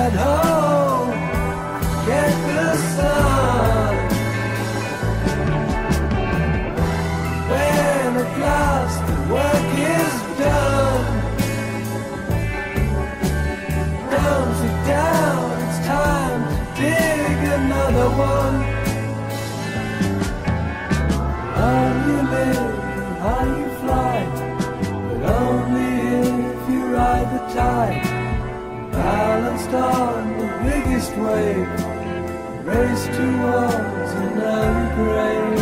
at home, get the sun. When at last the work is done, down, sit down, it's time to dig another one. How you live, how you fly, but only if you ride the tide. Balanced on the biggest wave, race towards an early grave.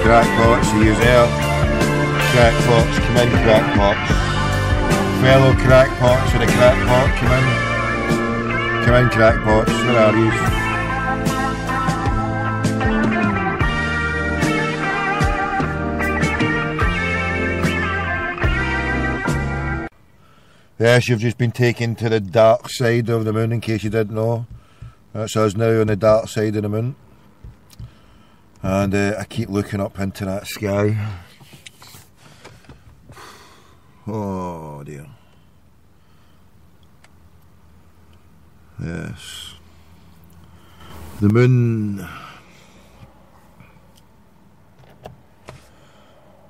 Crackpots, see you there. Crackpots, come in, crackpots. Fellow crackpots with a crackpot, come in. Come in, crackpots, where are you? Yes, you've just been taken to the dark side of the moon, in case you didn't know. That's us now on the dark side of the moon. And I keep looking up into that sky. Oh dear. Yes. The moon.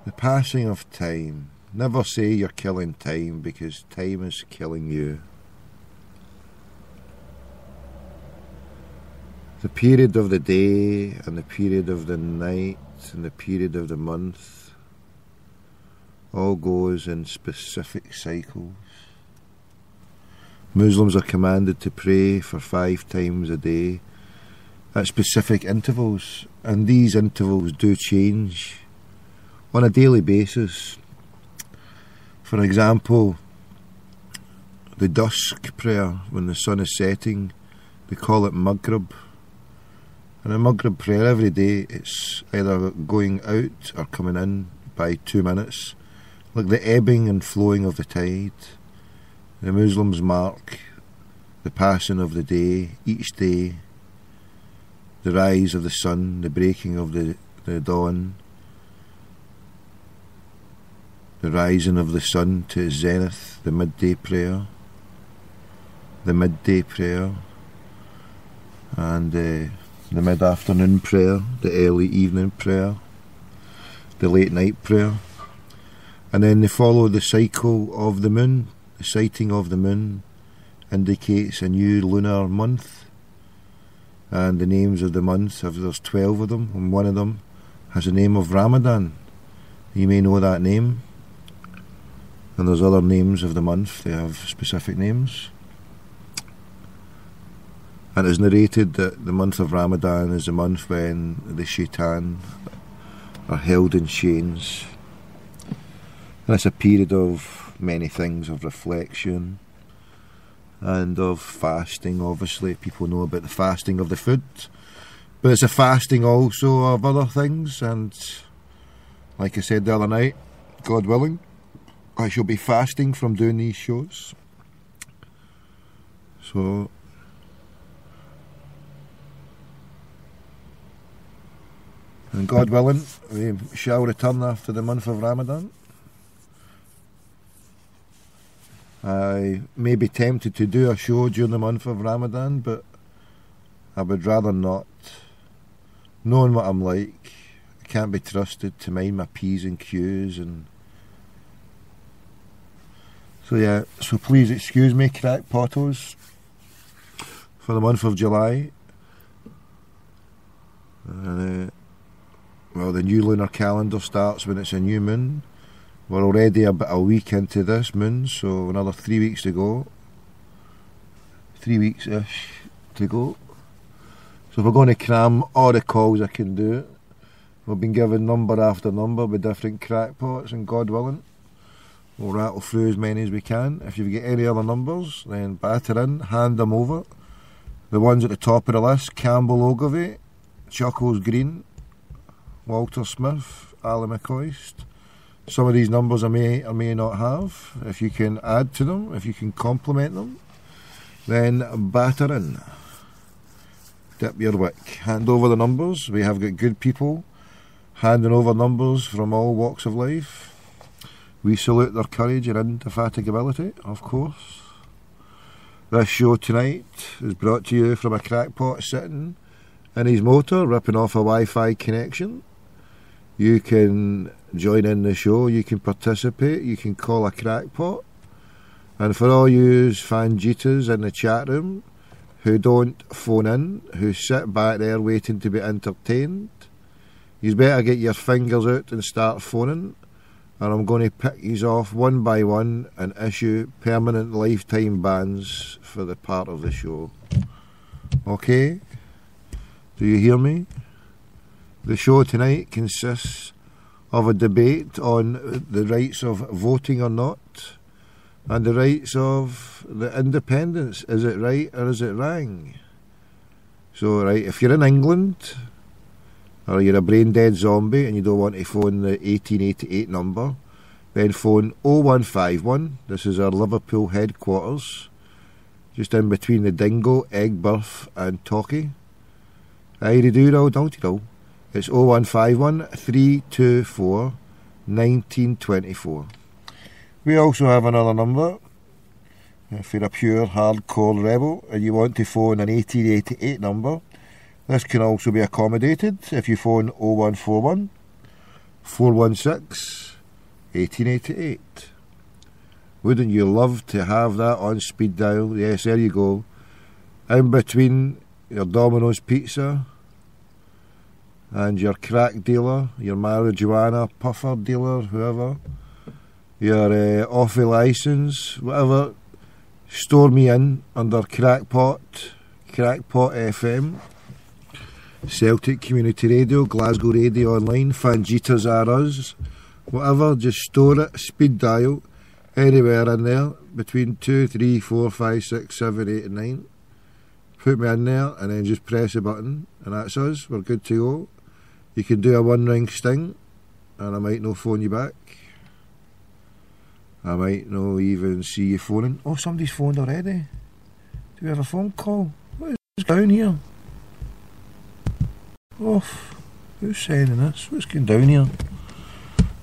The passing of time. Never say you're killing time, because time is killing you. The period of the day and the period of the night and the period of the month all goes in specific cycles. Muslims are commanded to pray for 5 times a day at specific intervals, and these intervals do change on a daily basis. For example, the dusk prayer, when the sun is setting, they call it Maghrib. And a Maghrib prayer every day, it's either going out or coming in by 2 minutes, like the ebbing and flowing of the tide. The Muslims mark the passing of the day, each day, the rise of the sun, the breaking of the dawn, the rising of the sun to its zenith, the midday prayer, and the mid-afternoon prayer, the early evening prayer, the late night prayer. And then they follow the cycle of the moon. The sighting of the moon indicates a new lunar month, and the names of the months, there's 12 of them, and one of them has the name of Ramadan. You may know that name. And there's other names of the month, they have specific names. And it's narrated that the month of Ramadan is the month when the shaitan are held in chains. And it's a period of many things, of reflection and of fasting. Obviously, people know about the fasting of the food, but it's a fasting also of other things. And like I said the other night, God willing, I shall be fasting from doing these shows. So and God willing, we shall return after the month of Ramadan. I may be tempted to do a show during the month of Ramadan, but I would rather not. Knowing what I'm like, I can't be trusted to mind my P's and Q's. And so yeah, so please excuse me, crackpotos, for the month of July. Well, the new lunar calendar starts when it's a new moon. We're already about a week into this moon, so another 3 weeks to go. 3 weeks-ish to go. So we're going to cram all the calls I can do. We've been given number after number with different crackpots, and God willing, we'll rattle through as many as we can. If you've got any other numbers, then batter in, hand them over. The ones at the top of the list: Campbell Ogilvie, Chuckles Green, Walter Smith, Ali McCoist. Some of these numbers I may or may not have. If you can add to them, if you can complement them, then batter in. Dip your wick. Hand over the numbers. We have got good people handing over numbers from all walks of life. We salute their courage and indefatigability, of course. This show tonight is brought to you from a crackpot sitting in his motor, ripping off a Wi-Fi connection. You can join in the show, you can participate, you can call a crackpot. And for all you fanjitas in the chat room who don't phone in, who sit back there waiting to be entertained, you better get your fingers out and start phoning, or I'm going to pick these off one by one and issue permanent lifetime bans for the part of the show. Okay? Do you hear me? The show tonight consists of a debate on the rights of voting or not, and the rights of the independence. Is it right or is it wrong? So, right, if you're in England, or you're a brain-dead zombie and you don't want to phone the 1888 number, then phone 0151. This is our Liverpool headquarters, just in between the Dingo, Eggbirth and Torquay. Aye-de-do-do, don't-y-do. It's 0151 324 1924. We also have another number. If you're a pure hardcore rebel and you want to phone an 1888 number, this can also be accommodated if you phone 0141 416 1888. Wouldn't you love to have that on speed dial? Yes, there you go. In between your Domino's pizza and your crack dealer, your marijuana puffer dealer, whoever, your off licence, whatever, store me in under Crackpot FM, Celtic Community Radio, Glasgow Radio Online, Fanjitas Are Us, whatever, just store it, speed dial, anywhere in there between 2, 3, 4, 5, 6, 7, 8 and 9. Put me in there and then just press a button and that's us, we're good to go. You can do a 1-ring sting and I might not phone you back. I might not even see you phoning. Oh, somebody's phoned already. Do we have a phone call? What is down here? Oh, who's sending this? What's going down here?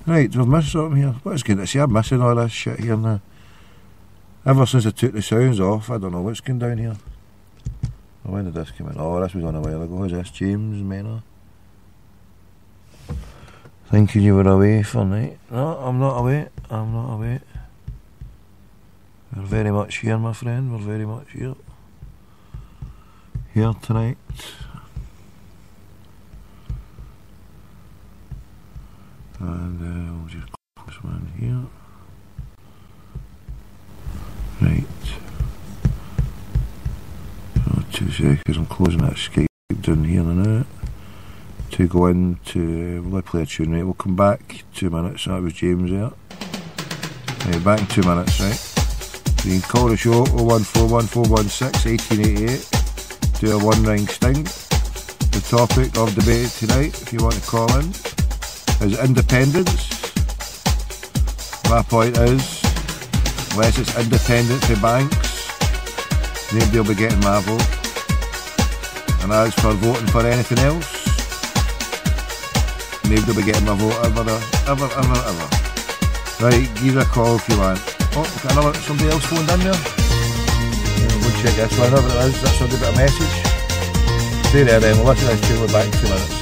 Right, we've missed something here. What is going to see? I'm missing all this shit here now. Ever since I took the sounds off, I don't know what's going down here. Oh, when did this come in? Oh, this was on a while ago. Who's this? James Menor. Thinking you were away for night. No, I'm not away. I'm not away. We're very much here, my friend. We're very much here. Here tonight. And we'll just close this one here. Right. So 2 seconds. I'm closing that Skype down here in a minute. To go into, we'll play a tune, right? We'll come back 2 minutes. That was James there. Right, back in 2 minutes, right? You can call the show 01414161888. Do a 1-ring sting. The topic of debate tonight, if you want to call in, is independence. My point is, unless it's independence of banks, nobody will be getting my vote. And as for voting for anything else, nobody will be getting my vote ever. Right, give a call if you want. Oh, got another, somebody else phoned in there. We'll check this one, whatever it is, that's a bit of a message. Stay there then, we'll listen to this tune, we're back in 2 minutes.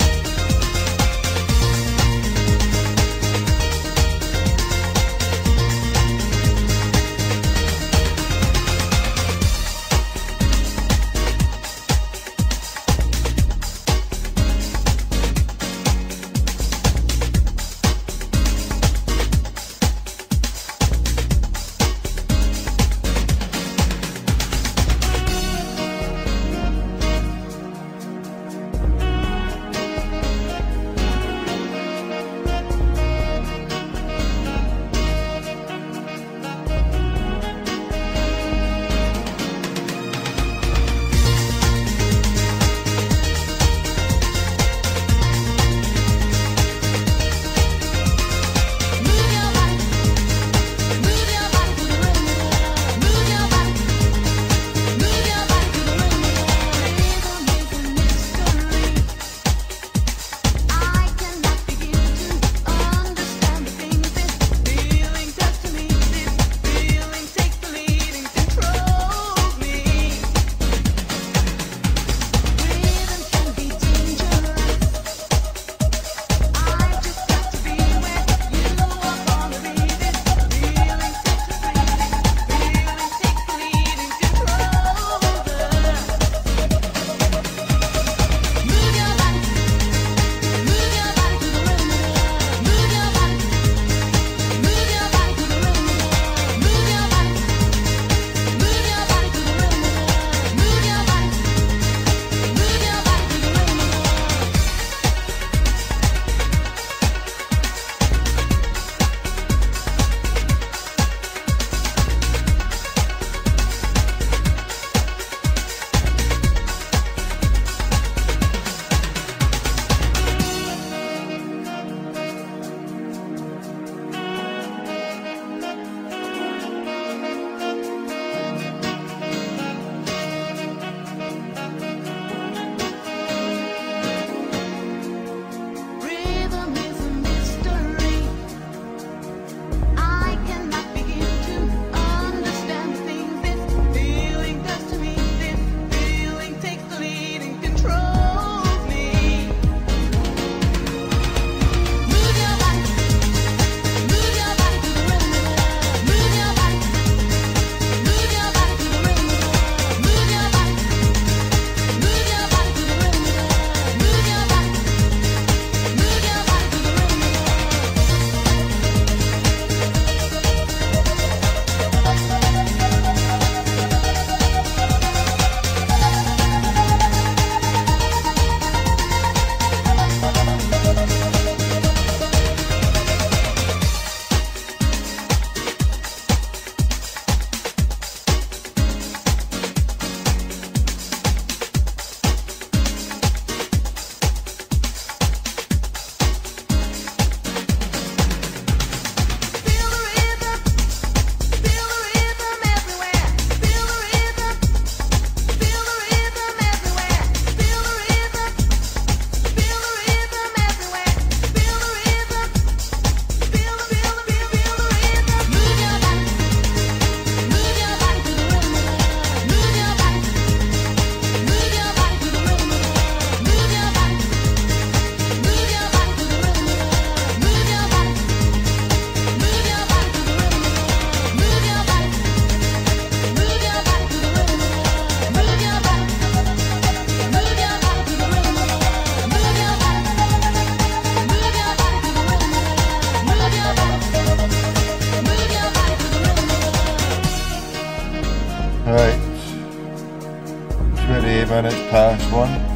minutes past 1.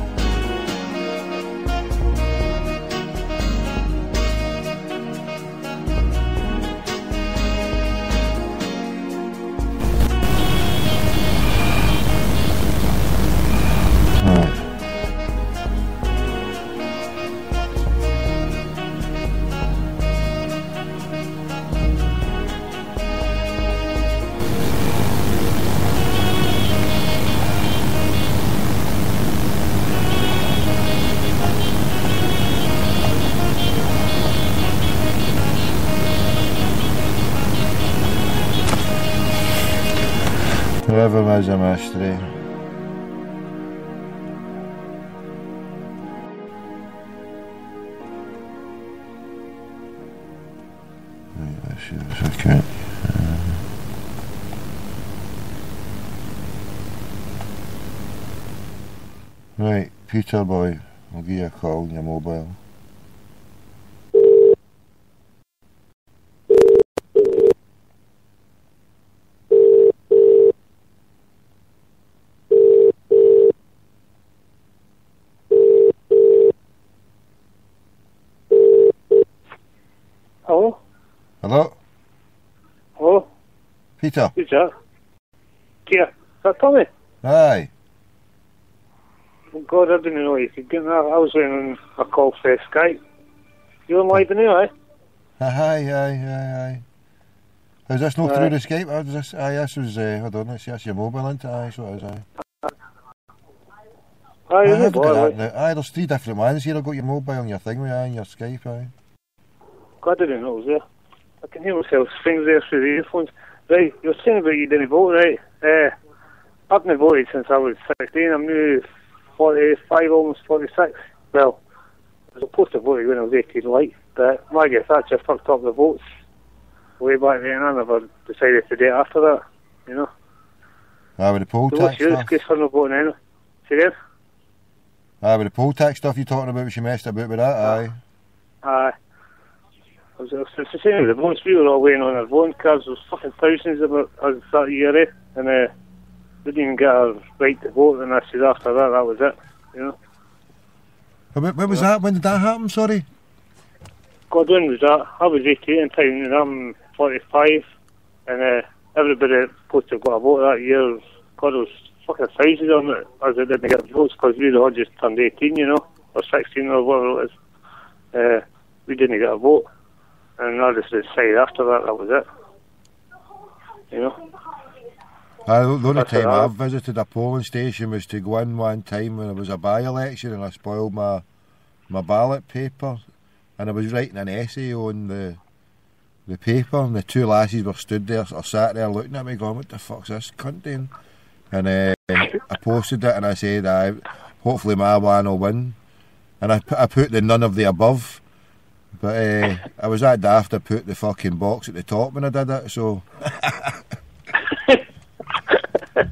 Whoever was a mystery. Right, let's see if I can. Right, Peter boy, I'll give you a call on your mobile. Hello? Hello? Hello? Peter? Who's that? Kia. Is that Tommy? Aye. Oh God, I didn't know you could get that. I was waiting on a call for Skype. You on live now, eh? Aye. Is this not through the Skype? Or is this, this was, hold on, let's see, that's your mobile, isn't it? Aye, so it is, aye. Aye, I you're have no got bother. that now. Aye, there's 3 different ones here. I've got your mobile and your thing, aye, and your Skype, aye. God, I didn't know it was there. I can hear myself things there through the earphones. Right, you were saying about you didn't vote, right? I've not voted since I was 16. I'm now 45, almost 46. Well, I was supposed to vote when I was 18 light, but Margaret Thatcher fucked up the votes way back then. I never decided to do it after that, you know. Aye, with the poll So tax what's your stuff. excuse for not voting anyway? See there? Aye, with the poll tax stuff you're talking about, she messed about with that, aye. Aye. It's the same with the votes. We were all waiting on our voting cards. There was fucking thousands of us that year, eh? And we didn't even get our right to vote, and I said after that, that was it, you know. When was that? When did that happen, sorry? God, when was that? I was 18 in time, and I'm 45, and everybody that supposed to have got a vote that year, God, there was fucking thousands of them as they didn't get votes, because we all just turned 18, you know, or 16 or whatever it is. We didn't get a vote. And I just decided after that, that was it. You know? The only That's time it, I've visited a polling station was to go in one time when there was a by-election and I spoiled my ballot paper and I was writing an essay on the paper and the 2 lasses were stood there or sat there looking at me going, what the fuck's this cunt doing? And I posted it and I said, hopefully my one will win. And I put the none of the above. But I was that daft to put the fucking box at the top when I did it, so...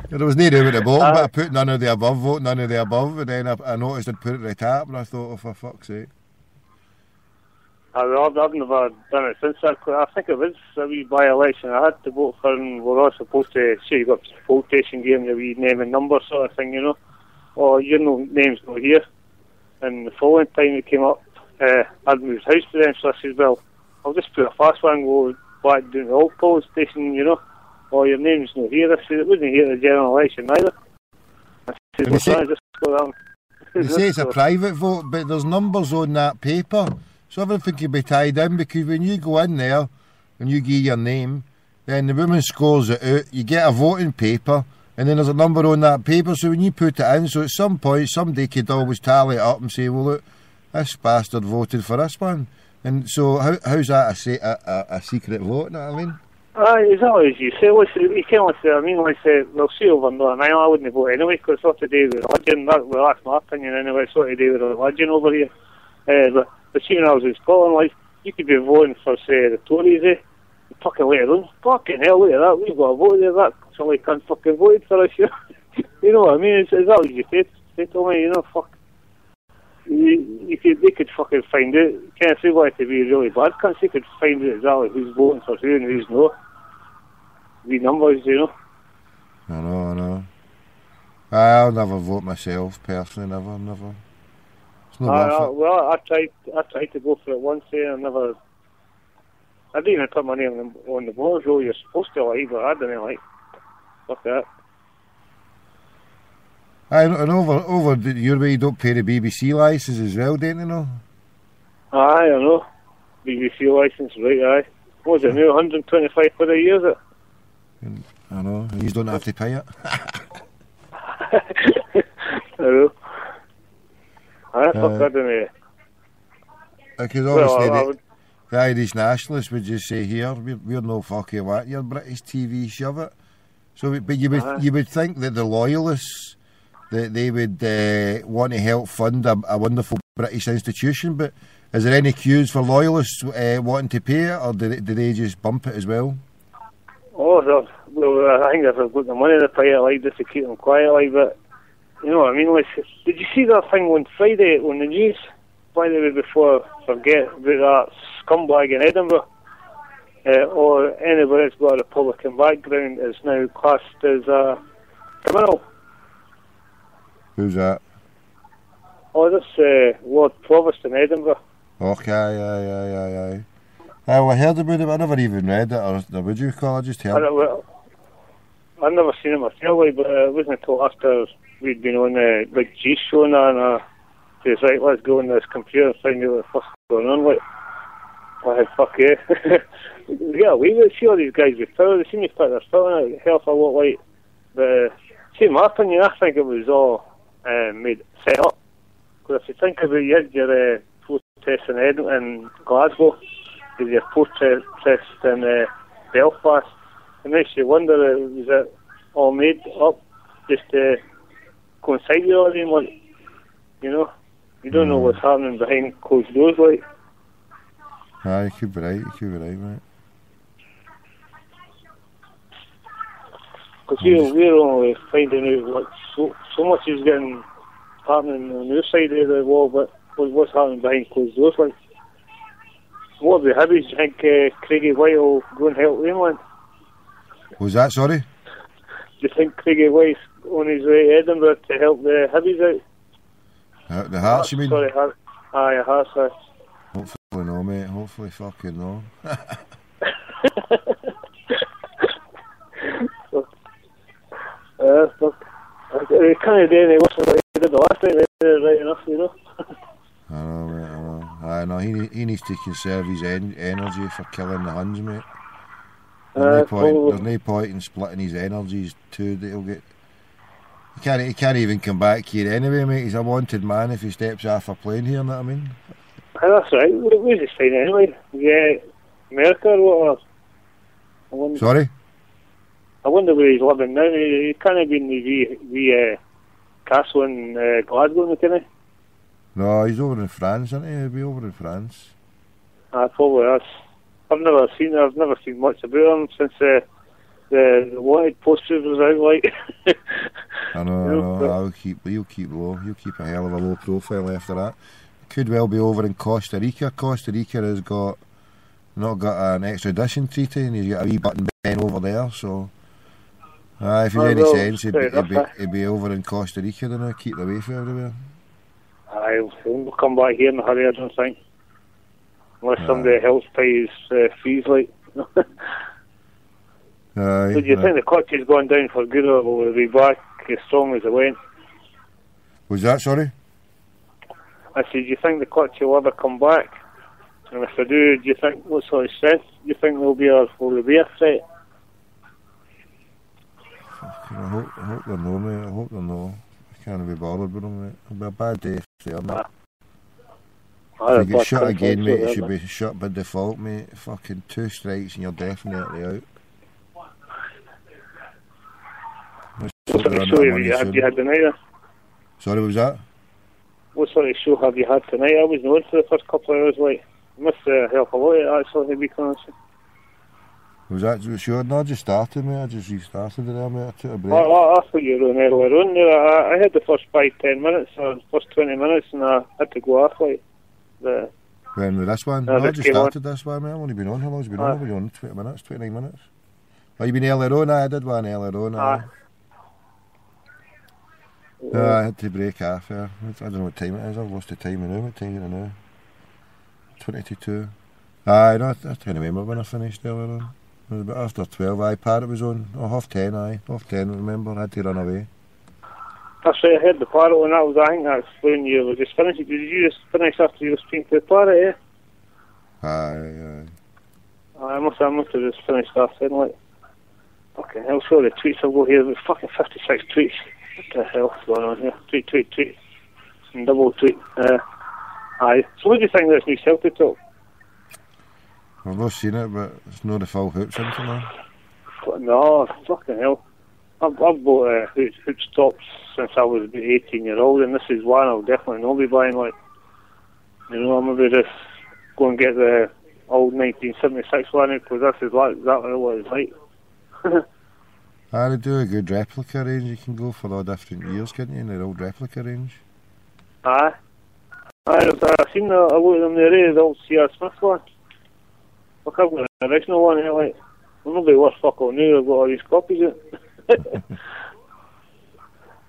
There was no room at the bottom, but I put none of the above, vote none of the above, and then I noticed I'd put it at the top, and I thought, oh, for fuck's sake. I've never done it since. I think it was a wee by-election I had to vote for, and we're all supposed to say you got a poll station game, the wee name and number sort of thing, you know. Or your name's not here. And the following time it came up, I'd moved house to them, so I said, well, I'll just put a fast one and go back down the old polling station, you know. Or your name's not here. I said, it wasn't here at the general election either. I said, well, I just go down. They say it's a private vote, but there's numbers on that paper, so everything can be tied in, because when you go in there and you give your name, then the woman scores it out, you get a voting paper, and then there's a number on that paper, so when you put it in, so at some point somebody could always tally it up and say, well look, this bastard voted for this one. And so how's that a secret vote, you know what I mean? Exactly as you say. You can't say, I mean, like say, they'll see over Northern Ireland, I wouldn't vote anyway, because it's not to do with religion. That's my opinion anyway, it's not to do with religion over here. But see, when I was in Scotland, like, you could be voting for, say, the Tories, fucking later on, fucking hell, look at that, we've got a vote there, that somebody can't fucking vote for us, you know? You know what I mean? It's that what you say to me, you know, fuck. They could fucking find out. Can't say what it to be really bad. Can't say could find out exactly who's voting for who and who's not. The numbers, you know. I know. I'll never vote myself, personally, never. It's not worth it. Well, I tried to go for it once there, and never. I didn't even put my name on the voters roll. You're supposed to, like, but I didn't like. Fuck that. And over your way, you don't pay the BBC licence as well, don't you know? Aye, I know. BBC licence, right, aye. What was it now, 125 for a year, is it? I know, you don't have to pay it. I know. Aye, fuck that, didn't I? Because obviously the Irish nationalists would just say, here, we're no fucking what, your British TV, shove it. So, but you would think that the loyalists, that they would want to help fund a wonderful British institution, but is there any queues for loyalists wanting to pay it, or do they just bump it as well? Oh, well, I think if they've got the money to pay it, like, just to keep them quiet, like, but, you know what I mean, like, did you see that thing on Friday on the news? By the way, before I forget about that scumbag in Edinburgh, or anybody that's got a Republican background is now classed as a criminal. Who's that? Oh, this Lord Provost in Edinburgh. Okay, aye. Well, I heard about it, but I never even read it, or would you call it? Just heard it. I've never seen it myself, like, but it wasn't until after we'd been on the Big G show and he was right, let's go on this computer and find out what the fuck's going on, like. Why, fuck yeah. They get away with it. See all these guys with power, they seem to put their foot on it, hell of a lot, like. But, see, in my opinion, I think it was all set up. Because if you think about it, you had your protests in Glasgow, you had your protests in Belfast. It makes you wonder, was it all made up just to coincide with all of them, like, you know? You don't know what's happening behind closed doors, like. Aye, you could be right, mate. Because we're only finding out what so much is getting happening on your side of the wall, but what's happening behind closed doors, like. What about Hibbies? Do you think Craigie White will go and help them, like? Was that, sorry? Do you think Craigie White's on his way to Edinburgh to help the Hibbies out? The Hearts, you mean? Sorry, aye, Hearts, aye. Hopefully no, mate. Hopefully fucking no. Fuck. I can't do any worse than I did the last night, right enough, you know. I know, mate, I know. I know, he needs to conserve his energy for killing the Huns, mate. There's no point in splitting his energies too that he'll get. He can't even come back here anyway, mate. He's a wanted man if he steps off a plane here, know what I mean? That's right. Where's he staying anyway? Yeah, America or what? Sorry? I wonder where he's living now. He can't have been in the castle in Glasgow, can he? No, he's over in France, isn't he? He'll be over in France. Probably is. I've never seen much about him since the wanted posters was out, like. I know. He'll keep low. He'll keep a hell of a low profile after that. Could well be over in Costa Rica. Costa Rica has not got an extradition treaty, and he's got a wee button Ben over there. So, if there's any sense, he'd be over in Costa Rica. Then I'll keep away from everywhere. He'll come back here in a hurry, I don't think, unless somebody else pays fees, like. So do you think the country's gone down for good, or will it be back as strong as it went? Was that, sorry? I said, do you think the country will ever come back? And if they do you think, what sort of strength do you think will there be a threat? I hope they're no, mate. I hope they're no. I can't be bothered with them, mate. It'll be a bad day if they are, mate. If you get shot again, mate, you should be shot by default, mate. Fucking 2 strikes and you're definitely out. What sort of show have you had tonight, then? Sorry, what was that? What sort of show have you had tonight? I wasn't on for the first couple of hours, like. I missed help a lot of it, actually, to be honest. Was that the show? No, I just started, mate. I just restarted it there, mate. I took a break. I thought you were on earlier on there. I had the first 5-10 minutes, or the first 20 minutes, and I had to go off, like. When with this one? No, I just started this one, mate. I've only been on. How long's been on? I've been on 20 minutes, 29 minutes. Oh, you been earlier on? I did one earlier on. No, I had to break off there. I don't know what time it is. I've lost the time now. What time is it now? 22. Aye, no, I can't remember when I finished earlier on. It was about after 12. Aye, Parrot was on. Oh, half 10, aye. Half 10, remember. I had to run away. That's right, I heard the Parrot when that was, I think that's when you were just finishing. Did you just finish after you were speaking to the Parrot, Aye. I must have just finished off then, like. Fucking hell, sorry, the tweets I'll go here, there's fucking 56 tweets. What the hell's going on here? Tweet. And double tweet. Aye. So what do you think of this new Celtic talk? I've not seen it, but it's not the full hoops into now. No, fucking hell. I've bought hoops tops since I was about 18-year-old, and this is one I'll definitely not be buying, like. You know, I'll maybe just go and get the old 1976 one, because this is like exactly what it's like. They do a good replica range. You can go for all different years, can't you, in the old replica range? Aye. I've seen I looked at them there, the old C.R. Smith one. Look, I've got the original one here, like. Well, nobody worth fuck all new, I've got all these copies of it.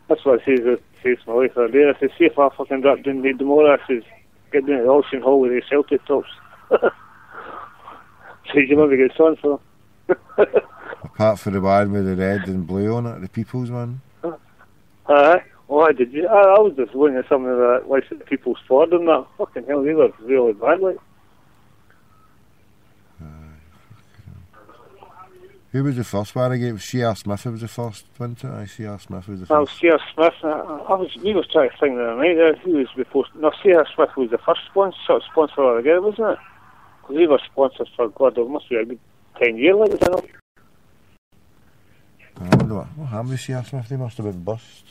That's what I says to my wife the other day. I said, see if I fucking drop down the tomorrow, I says, get down to the auction hall with the Celtic tops. So you maybe get some for them. Apart from the one with the red and blue on it, the People's one. Aye. Why did you? I was just looking at some of the like the People's Ford and that. Fucking hell, they were really bad, like. Who was the first one I gave? C.R. Smith was the first, wasn't it? C.R. Smith was the first. Oh, C.R. Smith. We was trying to think the other night there. Who was before? No, C.R. Smith was the first sponsor of the game, wasn't it? Because they were sponsors for God, it must be a good 10 years, like, I don't know. I wonder what happened with C.R. Smith. They must have been bust.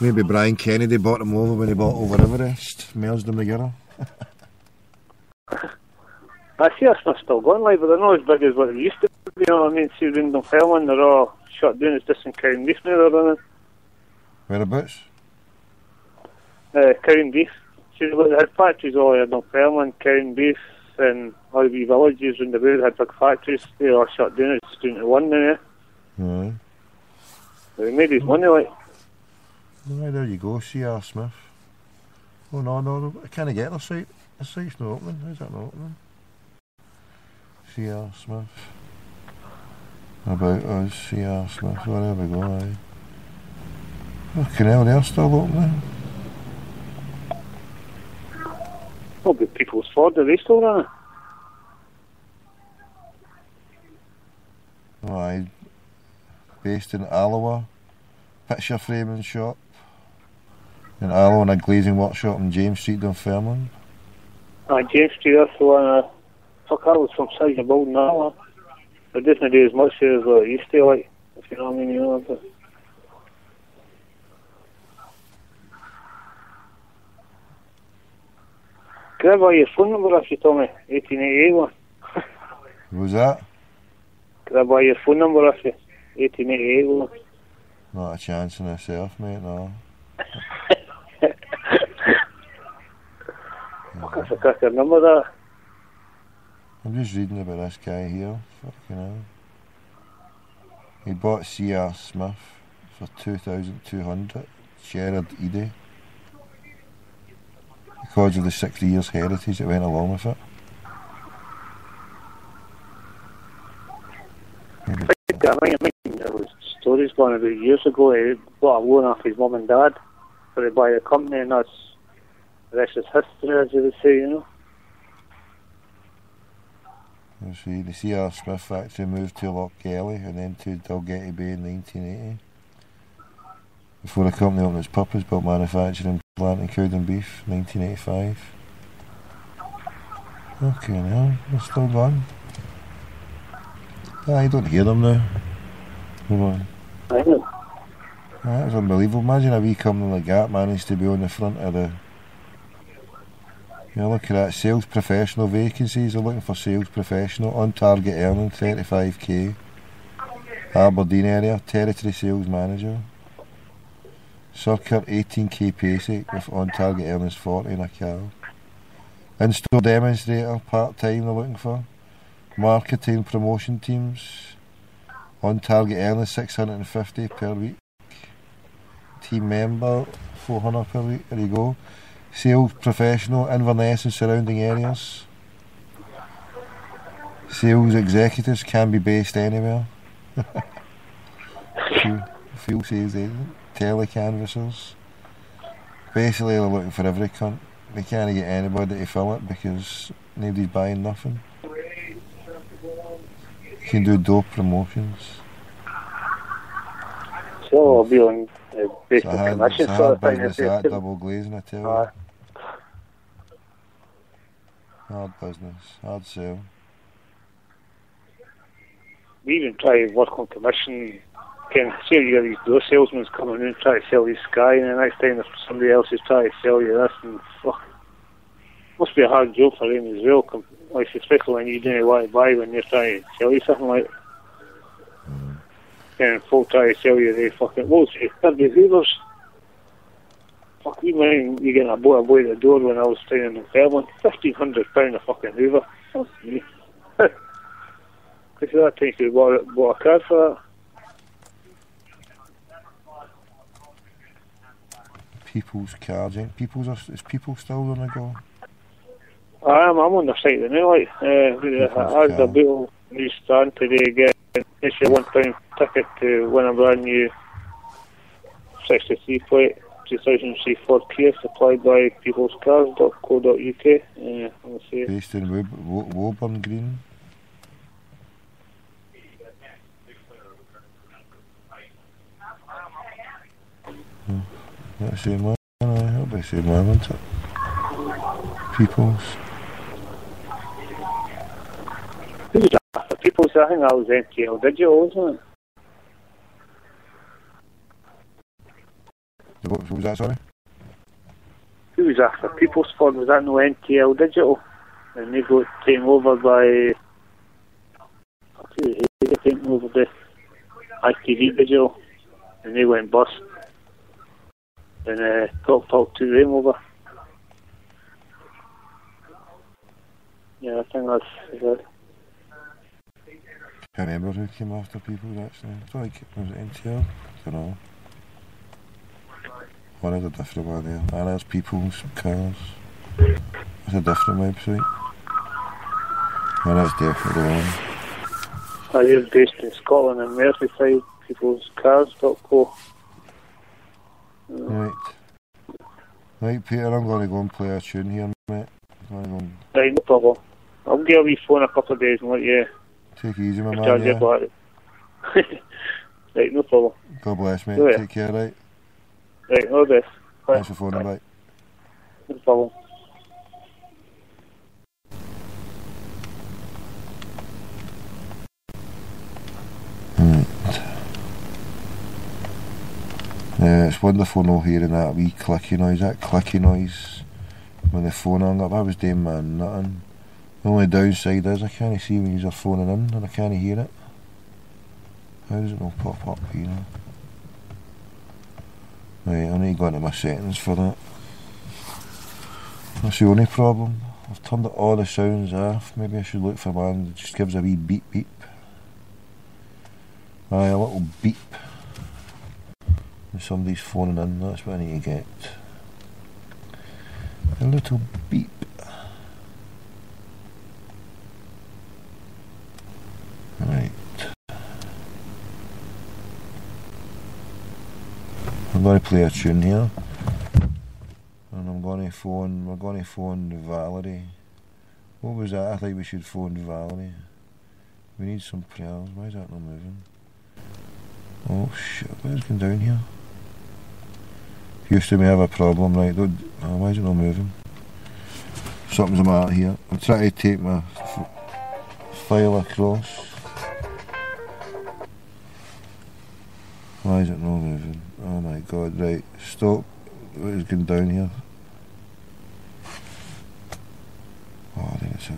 Maybe Brian Kennedy bought them over when he bought over Everest, merged them together. I see our Smith's still going, like, but they're not as big as what they used to be, you know what I mean? See, Rindon Fairland, they're all shut down, it's just in Crown Beef now they're running. Whereabouts? Crown Beef. See, they had factories all in Fairland, Crown Beef, and all the wee villages round the way, they had big factories, they all shut down, it's down to one now, Aye. But they made his money, like. Aye, there you go, C.R. Smith. Oh no, I can't get the site. The site's not opening, how's that not opening? C.R. Smith. About us, C.R. Smith, there we go, aye. Fucking hell, they're still opening. Oh, but People's Ford, are they still running? Aye. Based in Alloa. Picture framing shop. In Alloa and a glazing workshop in James Street, Dunfermline. James Street, that's the one, fuck, I was from South of Building that one. It doesn't do as much as what it used to, like, if you know what I mean, you know. But can I buy your phone number if you tell me? 1888 one. What was that? Can I buy your phone number if you? 1888 one. Not a chance in itself, mate, no. Fuck, that's a quicker number, that. I'm just reading about this guy here. Fucking hell. He bought C.R. Smith for 2,200. Sherrod Ede. Because of the 60 years heritage that went along with it. I mean, there was stories going about years ago. He bought a loan off his mum and dad for to buy a company, and that's the rest is history, as you would say, you know. You see, the C.R. Smith factory moved to Lochgelly and then to Dalgetty Bay in 1980. Before the company opened its purpose-built manufacturing plant in Cowden Beef, 1985. Okay, now they're still going. You don't hear them now. Hold on. I know. That's unbelievable. Imagine a wee company like that managed to be on the front of the... You know, look at that, sales professional vacancies. They're looking for sales professional, on target earning 35k. Aberdeen area, territory sales manager. Circa 18k basic with on target earnings 40 in a car. In-store demonstrator, part-time they're looking for. Marketing promotion teams. On target earnings 650 per week. team member, 400 per week. There you go. Sales professional, Inverness and surrounding areas. Sales executives can be based anywhere. Field sales agent, telecanvassers. Basically, they're looking for every cunt. They can't get anybody to fill it because nobody's buying nothing. You can do dope promotions. So I'll be on based on commission sort of thing. Business that double glazing, I tell you. Hard business, hard sell. We even try to work on commission. Can say you got these door salesmen coming in and try to sell you Sky, and the next time there's somebody else is trying to sell you this, and fuck, must be a hard job for them as well. Like especially when you don't want to buy when they're trying to sell you something like. And folk try to sell you they fucking the Hoovers. Fuck, even you getting a boy at the door when I was staying in Fairmont, £1,500 a fucking Hoover. That's me. Because that time you bought a card for that. People's cards, eh? Is People still on the go? I'm on the site now, like, I had a bit new stand today again. It's a £1 ticket to win a brand new 63 plate 2003 Ford Kia supplied by peoplescars.co.uk. Based in Woburn Green. That's the same one, that'll be the same one, won't it? People's. Who's that? People's, I think that was NTL Digital, wasn't it? What was that, sorry? Who was after People's Ford? Was that no NTL Digital? And they got taken over by... They got taken over by ITV Digital. And they went bust. And talked to them over. Yeah, I think that's good. Can't remember who came after People actually. I don't think it was NTL. I don't know. One is a different one there. And there's People's Cars. It's a different website. And that's definitely one. You're based in Scotland and Merseyside, peoplescars.co. Right. Right, Peter, I'm going to go and play a tune here, mate. Right, no problem. I'll give you a wee phone a couple of days and let you... Take it easy, my man, yeah. Right, no problem. God bless, mate. Take care, right? Right, all the best. Thanks for phoning, bye. No problem. It's wonderful not hearing that wee clicky noise, when the phone hung up. I was doing man nothing. The only downside is I can't see when you're phoning in and I can't hear it. How does it not pop up, you know? Right, I need to go into my settings for that. That's the only problem. I've turned all the sounds off. Maybe I should look for one that just gives a wee beep beep. Aye, a little beep. When somebody's phoning in, that's what I need to get. A little beep. Right. I'm going to play a tune here. And we're going to phone Valerie. What was that? I think we should phone Valerie. We need some prayers. Why is that not moving? Oh shit, what is going down here? Houston, we have a problem, right? Why is it not moving? Something's the matter here. I'm trying to take my file across. Why is it not moving? Oh my god, right, stop. What is going down here? Oh, I think it says...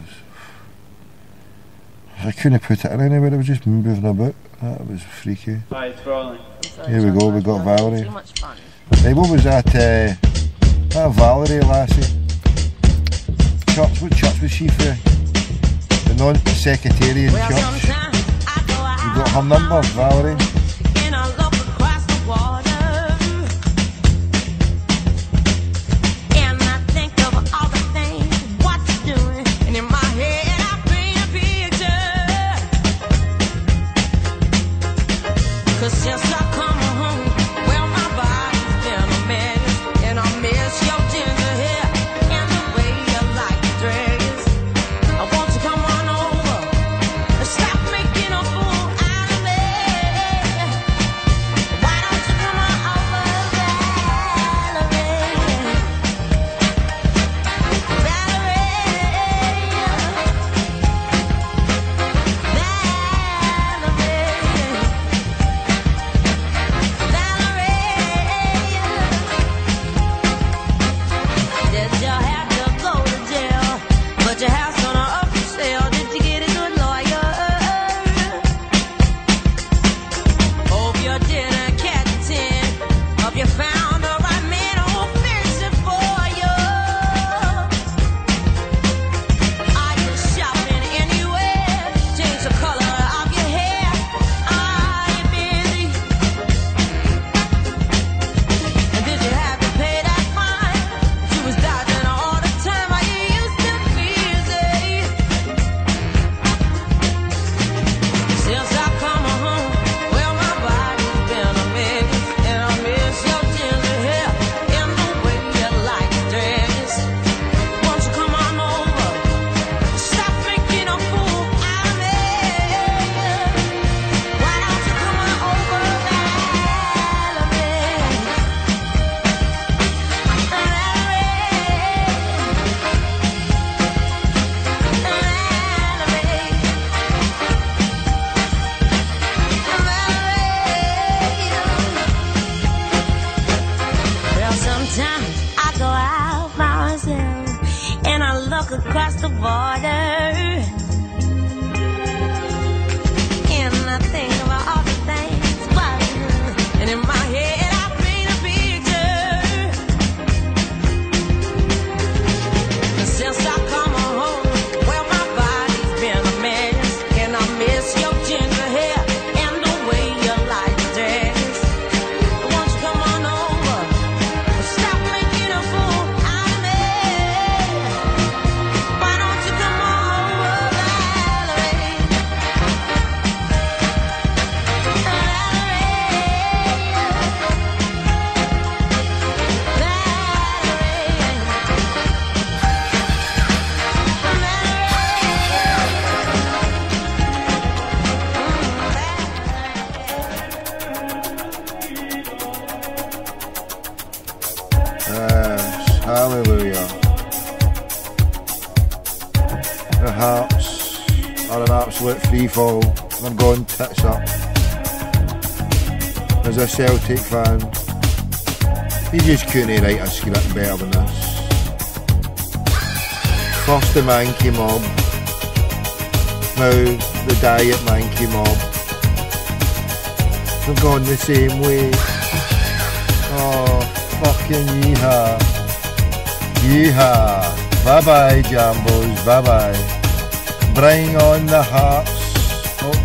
I couldn't put it in anywhere, it was just moving about. That was freaky. Hi, it's rolling. Here we go, we got Valerie. Too much fun. Hey, what was that, that Valerie lassie? What church was she for? The non-sectarian church. You got her number, Valerie? across the border. And I think about all the things, and in my head I paint a picture. Since I come home, well, my body's been a mess, and I miss your ginger hair and the way you like to dress. Won't you come on over? Stop making a fool out of me. Why don't you come on over, Valerie? Yes, hallelujah. The Hearts are an absolute free fall. They're going tits up. As a Celtic fan, you just couldn't write a script better than this. First the Mankey Mob, now the Diet Mankey Mob. They've gone the same way. Oh, fucking yeehaw. Yeehaw. Bye bye, Jambos. Bye bye. Bring on the Hearts. Oh,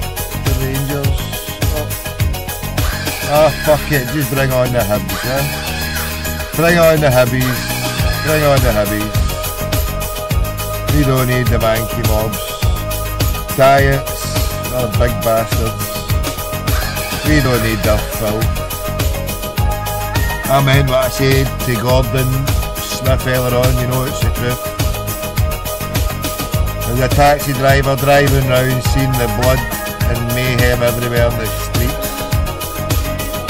the Rangers. Oh, fuck it. Just bring on the Hibs, eh? Bring on the Hibbies. Bring on the Hibbies. We don't need the Mankey Mobs. Diets are big bastards. We don't need their filth. I meant what I said to Gordon Smith earlier on, you know it's the truth. There's a taxi driver driving round seeing the blood and mayhem everywhere in the streets.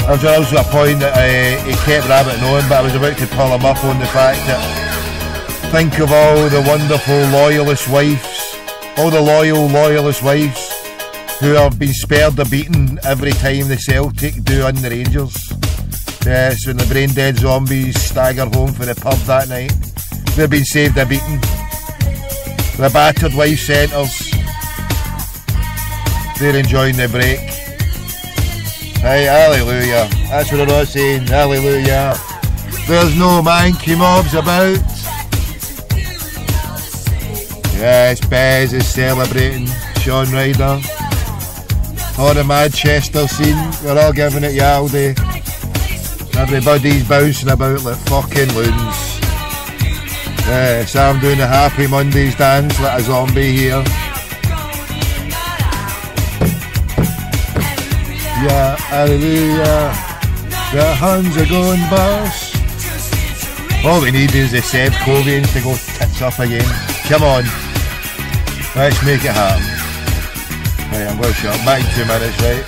There was also a point that he kept rabbiting on, but I was about to pull him up on the fact that think of all the wonderful loyalist wives, all the loyalist wives who have been spared a beating every time the Celtic do on the Rangers. Yes, when the brain dead zombies stagger home for the pub that night, they've been saved a beating. The battered wife centres, they're enjoying the break. Hey, hallelujah. That's what I was saying, hallelujah. There's no Mankey Mobs about. Yes, Bez is celebrating Sean Ryder. All the Manchester scene, we're all giving it Yaldi. Everybody's bouncing about like fucking loons. Yes, I'm doing the Happy Mondays dance like a zombie here. Yeah, hallelujah. The Huns are going bust. All we need is the Seb Covians to go tits up again. Come on. Let's make it happen. Right, I'm going to shut up. Back in 2 minutes, right?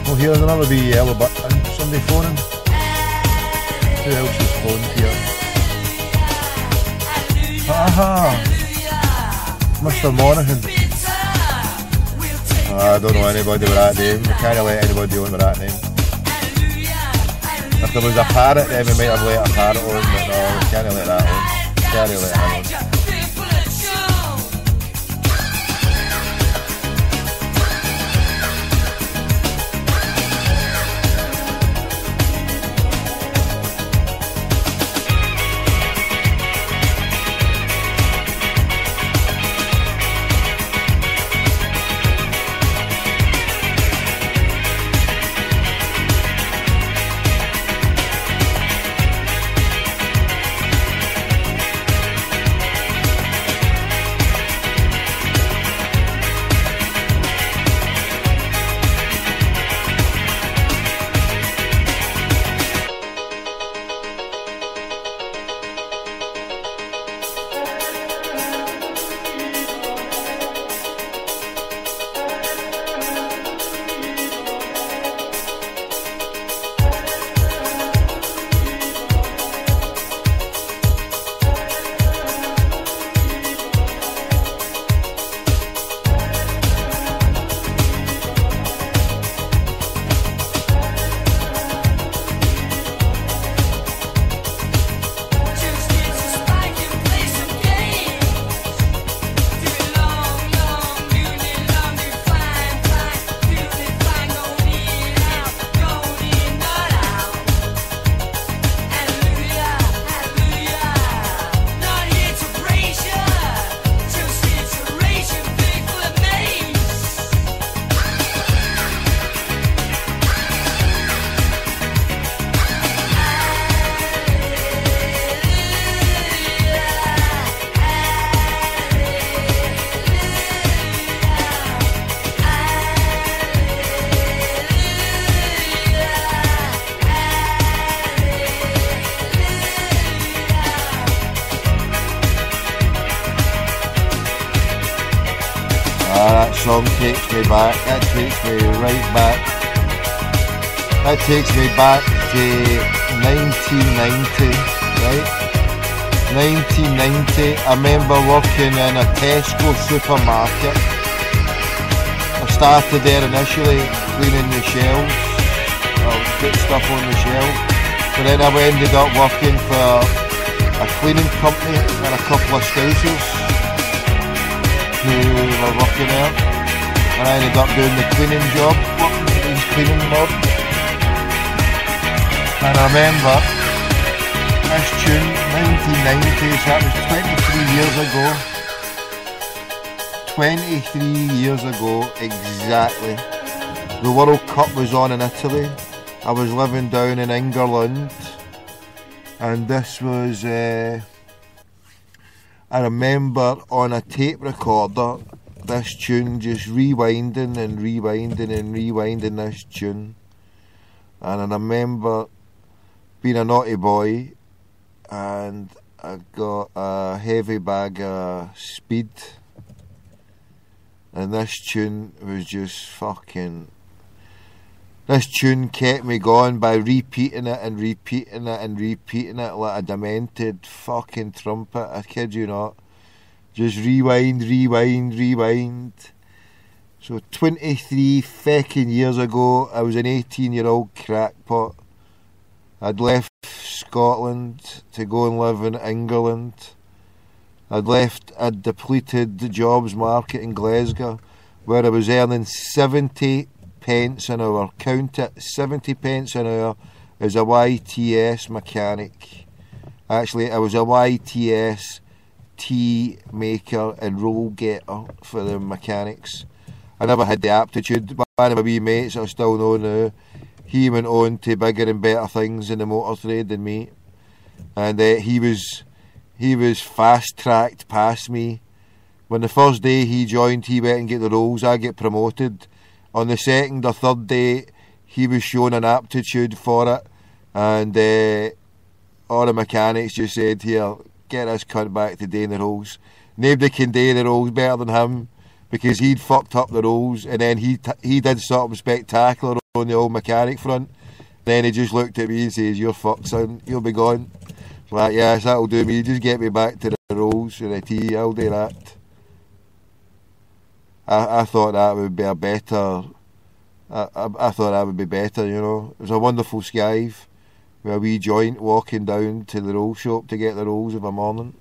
Oh, here's another wee yellow button. Somebody phoning. Who else is phoned here? Aha! Mr. Monaghan. I don't know anybody with that name. We can't let anybody on with that name. If there was a parrot, then we might have let a parrot on, but no, we can't let that on. Can't let that on. song takes me back. That takes me right back. That takes me back to 1990, right? 1990, I remember working in a Tesco supermarket. I started there initially cleaning the shelves, or put stuff on the shelf, but then I ended up working for a cleaning company and a couple of scousers who were working there, and I ended up doing the cleaning job, working for these cleaning mob. And I remember this tune, 1990, so that was 23 years ago. 23 years ago, exactly. The World Cup was on in Italy. I was living down in England. And this was, I remember on a tape recorder, this tune just rewinding and rewinding and rewinding this tune. And I remember being a naughty boy, and I got a heavy bag of speed, and this tune was just fucking... This tune kept me going by repeating it and repeating it and repeating it like a demented fucking trumpet, I kid you not. Just rewind, rewind, rewind. So 23 fucking years ago, I was an 18-year-old crackpot. I'd left Scotland to go and live in England. I'd left a depleted jobs market in Glasgow, where I was earning 70 pence an hour. Count it, 70 pence an hour as a YTS mechanic. Actually, I was a YTS tea maker and roll getter for the mechanics. I never had the aptitude. One of my wee mates I still know now, he went on to bigger and better things in the motor trade than me, and he was fast-tracked past me. When the first day he joined, he went and get the rolls, I get promoted. On the second or third day, he was shown an aptitude for it, and all the mechanics just said, "Here, get this cunt back to doing the rolls." Nobody can do the rolls better than him, because he'd fucked up the rolls, and then he did something spectacular on the old mechanic front. Then he just looked at me and says, "You're fucked, son, you'll be gone." Like, yes, that'll do me, just get me back to the rolls and the tea, I'll do that. I thought that would be a better, I thought that would be better, you know. It was a wonderful skive with a wee joint walking down to the roll shop to get the rolls of a morning,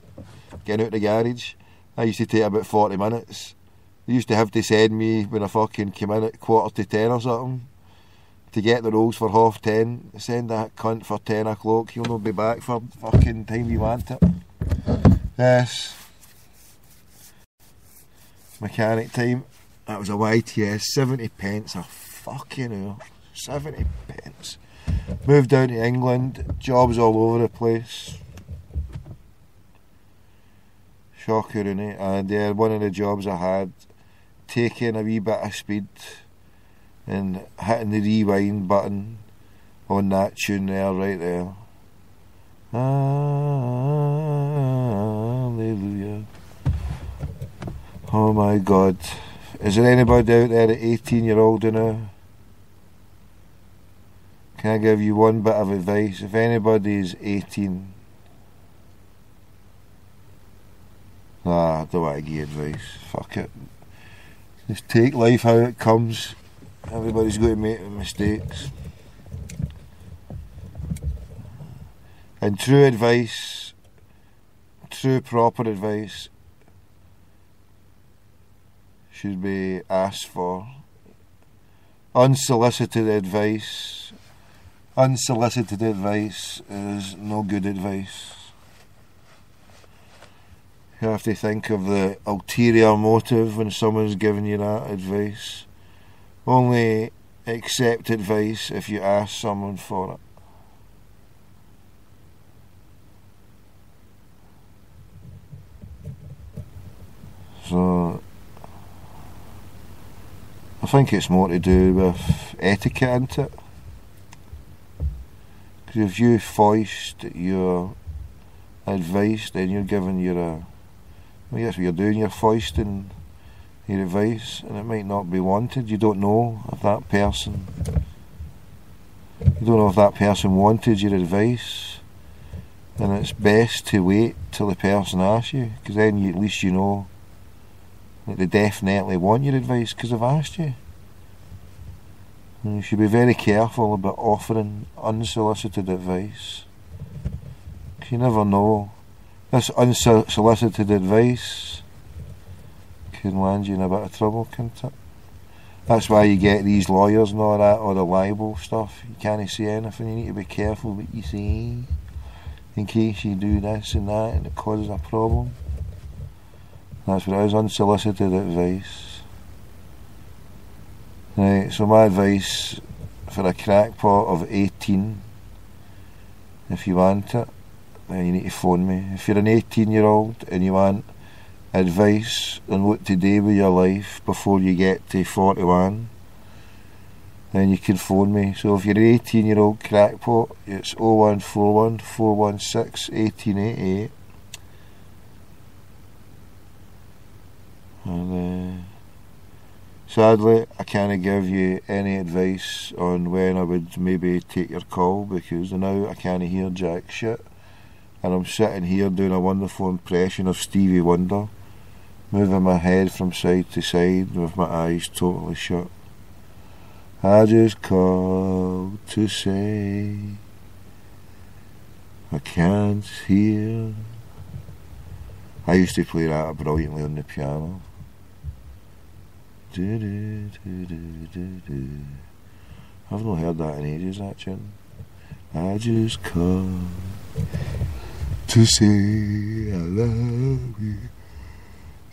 getting out the garage. I used to take about 40 minutes. They used to have to send me when I fucking came in at 9:45 or something to get the rolls for 10:30. Send that cunt for 10 o'clock, he'll not be back for fucking time we want it. Yes. Mechanic time. That was a YTS, 70 pence a fucking hour. 70 pence. Moved down to England, jobs all over the place. Shocker, innit? And one of the jobs I had, taking a wee bit of speed and hitting the rewind button on that tune there, right there. Hallelujah. Oh my God. Is there anybody out there at 18-year-old now? Can I give you one bit of advice? If anybody is 18... I don't want to give you advice. Fuck it. Just take life how it comes. Everybody's going to make mistakes. And true advice, true proper advice, should be asked for. Unsolicited advice is no good advice. You have to think of the ulterior motive when someone's giving you that advice. Only accept advice if you ask someone for it. So I think it's more to do with etiquette, isn't it? Because if you foist your advice, then you're giving your well, that's what you're doing, you're foisting your advice, and it might not be wanted. You don't know if that person wanted your advice, then it's best to wait till the person asks you, because then at least you know that they definitely want your advice because they've asked you. And you should be very careful about offering unsolicited advice, because you never know. This unsolicited advice can land you in a bit of trouble, can't it? That's why you get these lawyers and all that, or the libel stuff. You can't say anything, you need to be careful what you say, in case you do this and that and it causes a problem. That's what it is, unsolicited advice. Right, so my advice for a crackpot of 18, if you want it, then you need to phone me. If you're an 18-year-old and you want advice on what to do with your life before you get to 41, then you can phone me. So if you're an 18-year-old crackpot, it's 0141 416 1888. And sadly, I can't give you any advice on when I would maybe take your call, because now I can't hear jack shit, and I'm sitting here doing a wonderful impression of Stevie Wonder, moving my head from side to side with my eyes totally shut. I just called to say I can't hear. I used to play that brilliantly on the piano. Do, do, do, do, do, do. I've not heard that in ages, that tune. I just called to say I love you.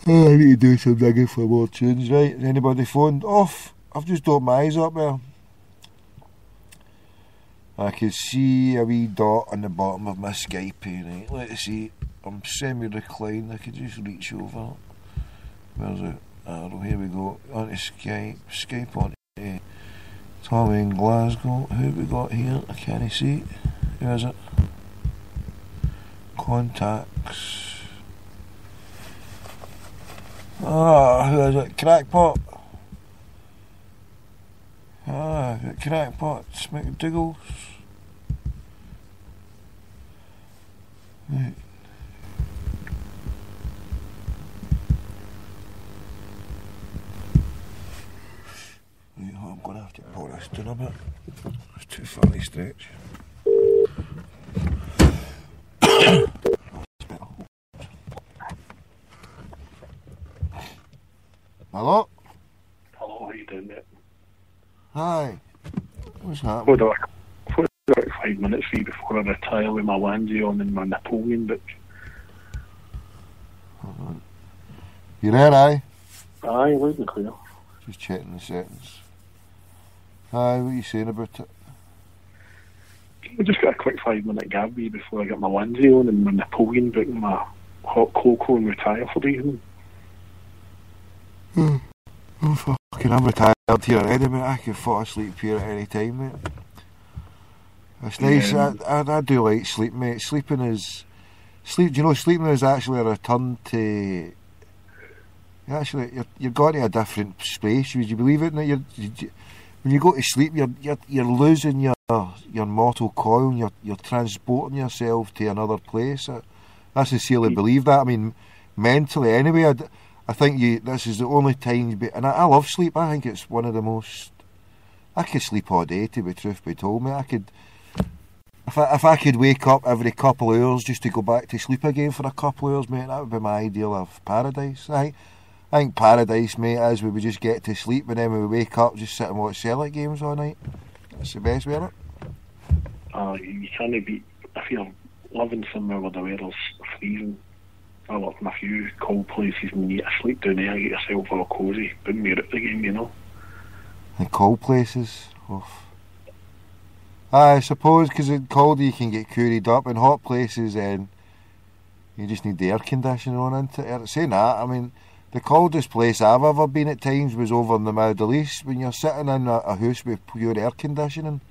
Oh, I need to do some digging for more tunes, right? Anybody phoned? Off! I've just opened my eyes up there. I can see a wee dot on the bottom of my Skype, right? Let's see. I'm semi-reclined, I could just reach over. Where's it? Oh, here we go. On to Skype. Skype on to Tommy in Glasgow. Who have we got here? I can't see. Who is it? Contacts. Who is it? Crackpot. Crackpot. McDougall's. Right. I'm going to have to pull this down a bit. It's too far to stretch. Hello? Hello, how you doing, mate? Hi. What's happening? Hold on. Hold on 5 minutes for you before I retire with my onesie on and my Napoleon book. Hold on. You there, aye? Aye, loud and clear. Just checking the settings. Aye, what are you saying about it? I just got a quick 5 minute gab with you before I get my onesie on and my Napoleon book and my hot cocoa and retire for the evening. Oh, fucking, I'm retired here already, mate. I can fall asleep here at any time, mate. It's nice. I do like sleep, mate. Sleeping is... Do you know, sleeping is actually a return to... Actually, you're going to a different space. Would you believe it? When you go to sleep, you're losing your mortal coil, and you're transporting yourself to another place. I sincerely believe that. I mean, mentally anyway, I think this is the only time and I love sleep. I think it's one of the most... I could sleep all day, to be truth be told, mate. I could... If I could wake up every couple of hours just to go back to sleep again for a couple of hours, mate, that would be my ideal of paradise. I think paradise, mate, is where we just get to sleep and then when we wake up, just sit and watch Celtic games all night. That's the best way, isn't it? You can't beat... If you're living somewhere where the weather's freezing, I work in a few cold places and you get to sleep down there, get yourself all cosy, boom, you're at the game, you know. In cold places? Oof. I suppose, because in cold you can get cooled up. In hot places, then you just need the air conditioner on into it. Saying that, I mean, the coldest place I've ever been at times was over in the Middle East. When you're sitting in a house with pure air conditioning,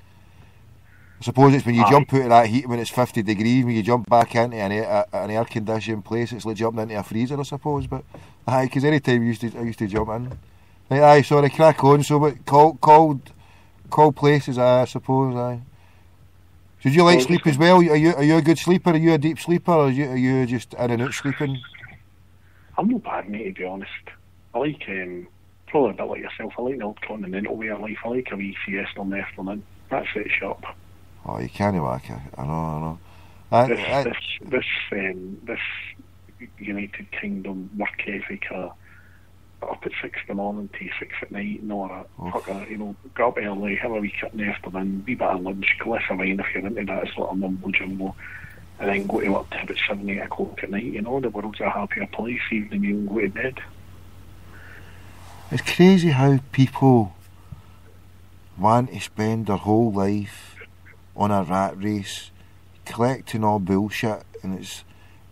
I suppose it's when you Aye. jump out of that heat when it's 50 degrees, when you jump back into an air conditioned place, it's like jumping into a freezer, I suppose. But aye, because any time I used to jump in. Right, aye, sorry, crack on. So, but cold places, I suppose. Aye. So do you like sleep as well? Are you a good sleeper? Are you a deep sleeper, or are you just in and out sleeping? I'm not bad, mate, to be honest. I like, probably a bit like yourself, I like the old continental way of life. I like a wee siesta on the afternoon. That sets you up. Oh, you can't whack it. I know. This United Kingdom work ethic, up at 6 in the morning to 6 at night and all that. Oof. Fuck that, you know, get up early, have a wee cut in the afternoon, wee bit of lunch, glass of wine if you're into that sort of mumbo jumbo, and then go to work till about 7, 8 o'clock at night. You know, the world's a happier place, even you can go to bed. It's crazy how people want to spend their whole life on a rat race, collecting all bullshit, and it's.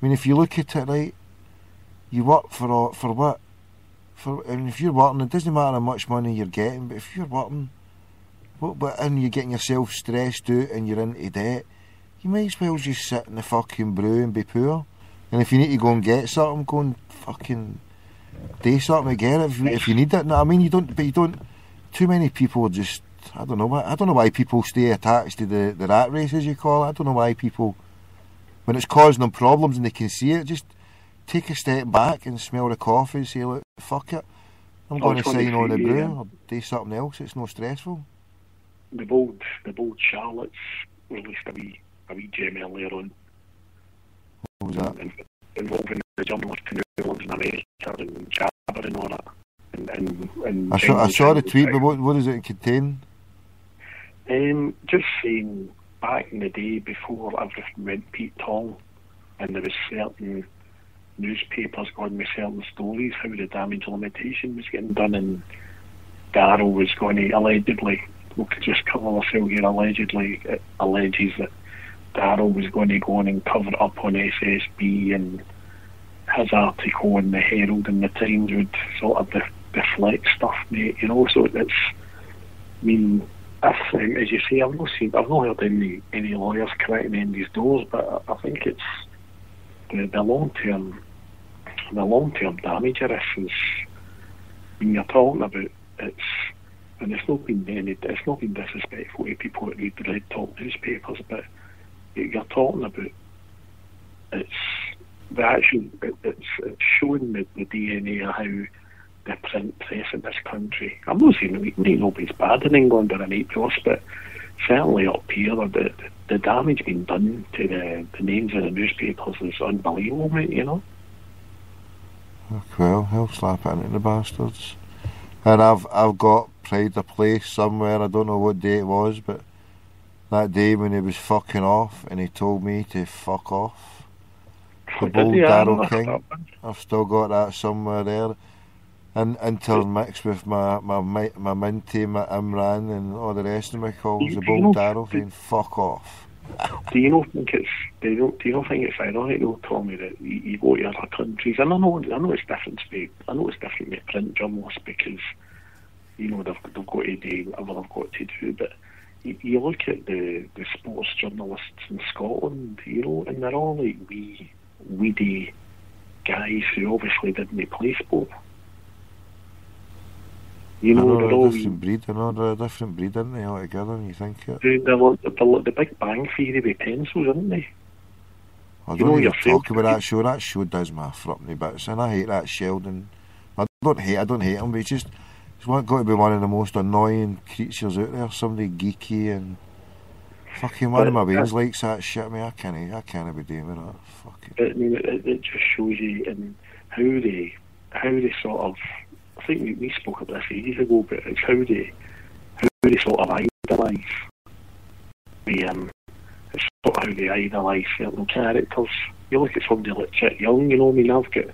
I mean, if you look at it, right, you work for what? And if you're working, it doesn't matter how much money you're getting, but if you're working, and you're getting yourself stressed out and you're into debt, you might as well just sit in the fucking brew and be poor. And if you need to go and get something, go and fucking do something to get it if you need it. No, I mean, you don't. Too many people just. I don't know why people stay attached to the rat race, as you call it. I don't know why people, when it's causing them problems and they can see it, just take a step back and smell the coffee and say, look, fuck it, I'm going to sign on the brew or do something else. It's no stressful. The bold Charlottes released a wee gem earlier on. What was that? Involving the journalist in New Orleans in America and Jabber and all that. And I saw the tweet, but what does it contain? Just saying, back in the day before everything went Pete Tong, and there was certain newspapers going with certain stories, how the damage limitation was getting done, and Darrow was going to allegedly, we could just cover ourselves here, allegedly, it alleges that Darrow was going to go on and cover it up on SSB, and his article in the Herald and the Times would sort of deflect stuff, mate, you know. So it's, I mean, as you say, I've not heard any lawyers cracking Andy's doors, but I think it's the long term damage of this is, when you're talking about it's, and it's not been disrespectful to people that read the red top newspapers, but you're talking about it's showing the DNA of how the print press in this country. I'm not saying nobody's bad in England or in April, but certainly up here, the damage being done to the names of the newspapers is unbelievable, mate, you know. Well, he'll slap it into the bastards. And I've got pride of place somewhere, I don't know what day it was, but that day when he was fucking off and he told me to fuck off. The bold Darrow King. I've still got that somewhere there. And intermixed with my Minty, my Imran and all the rest of my calls, the bold Darrow saying fuck off. Do you not think it's ironic though, Tommy, that you go to other countries, and I know it's different with print journalists because, you know, they've got to do whatever they've got to do, but you look at the sports journalists in Scotland, you know, and they're all like weedy guys who obviously didn't play sport. You know, they're all different breed. I know they're a different breed, aren't they, altogether, when you think it? They're the Big Bang Theory with pencils, aren't they? I don't even talk about that show. That show does my frupney bits, and I hate that Sheldon. I don't hate him, but he's got to be one of the most annoying creatures out there. Somebody geeky and fucking one of my veins likes that shit. I mean, I can't be doing with that. Fucking. I mean, it just shows you in how they sort of. I think we spoke about this ages ago, but it's how they sort of idolise it's sort of how they idolise certain characters. You look at somebody like Chet Young, you know, I mean, I've got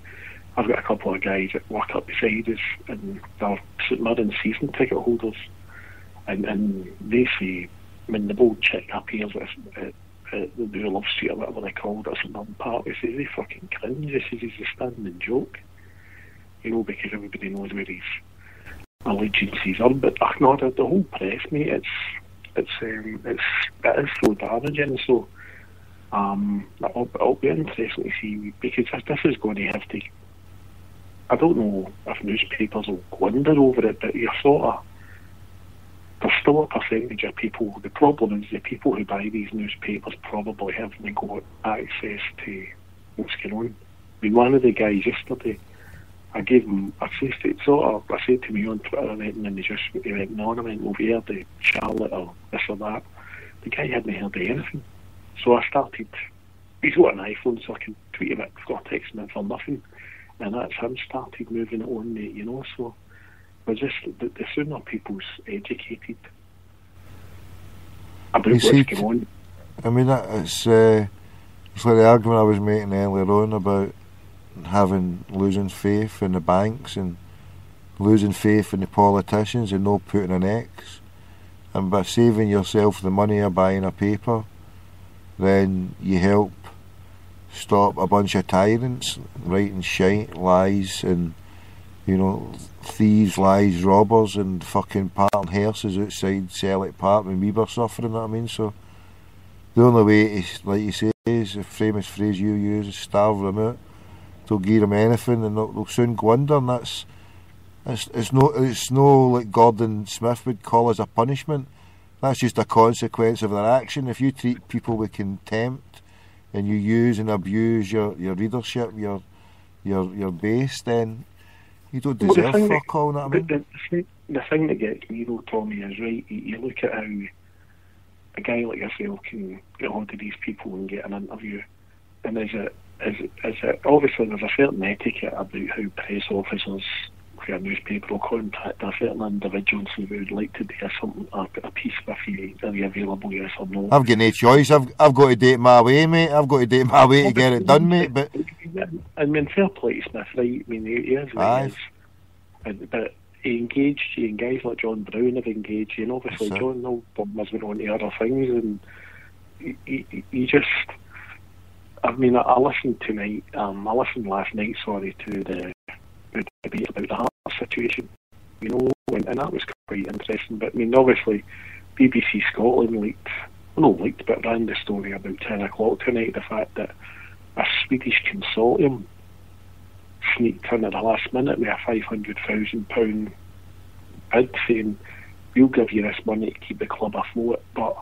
a couple of guys that work up beside us, and they're St Mirren season ticket holders, and they say when the bold chick appears at the New Love Street or whatever they called it, St Mirren Park, they say they fucking cringe. They say he's a standing joke. You know, because everybody knows where his allegiances are. But no, the whole press, mate, it is so damaging. So it'll be interesting to see, because this is going to have to. I don't know if newspapers will go under over it, but you're sort of. There's still a percentage of people. The problem is the people who buy these newspapers probably haven't got access to what's going on. I mean, one of the guys yesterday, I gave him, I said to me on Twitter and he went on, I went, well, we heard the Charlotte or this or that. The guy hadn't heard anything. So I started, he's got an iPhone, so I can tweet him it for texting him for nothing. And that's him started moving it on, you know, so we're just, the sooner people's educated about what's going on. I mean, it's like the argument I was making earlier on about losing faith in the banks and losing faith in the politicians and not putting an X, and by saving yourself the money of buying a paper, then you help stop a bunch of tyrants writing shite, lies, and, you know, thieves, lies, robbers, and fucking parting hearses outside Selleck Park when we were suffering, you know what I mean? So the only way is, like you say, is the famous phrase you use, is starve them out. They'll give them anything and they'll soon go under, and it's no like Gordon Smith would call as a punishment. That's just a consequence of their action. If you treat people with contempt and you use and abuse your readership, your base, then you don't deserve fuck all, you know what I mean? The thing that gets me though, Tommy, is right, you look at how a guy like yourself can get hold of these people and get an interview, and is it obviously there's a certain etiquette about how press officers for a newspaper will contact a certain individual and say we would like to do a piece with you, are you available, yes or no? I've got no choice, I've got to do it my way, mate. I've got to do it my way to get it done, mate. But I mean, fair play to Smith, right? I mean, he is what he is. But he engaged guys like John Brown have engaged, and obviously John has been on to other things, and he just, I mean, I listened tonight, I listened last night, to the debate about the heart situation, you know, and that was quite interesting. But I mean, obviously BBC Scotland but ran the story about 10 o'clock tonight, the fact that a Swedish consortium sneaked in at the last minute with a £500,000 bid saying, we'll give you this money to keep the club afloat, but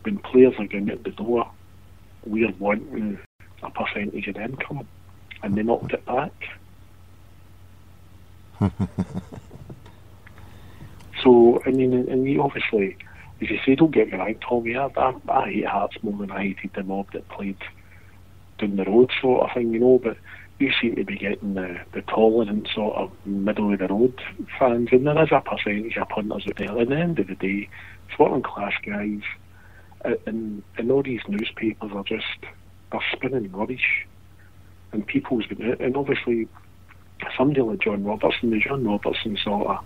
when players are going out the door, we're wanting a percentage of the income, and they knocked it back. So, I mean, and you obviously, as you say, don't get me wrong, Tommy, I hate Hearts more than I hated the mob that played down the road sort of thing, you know, but you seem to be getting the tolerant sort of middle of the road fans, and there is a percentage of punters out there. At the end of the day, it's working class guys, and all these newspapers are spinning rubbish, and people's been out, and obviously somebody like John Robertson sort of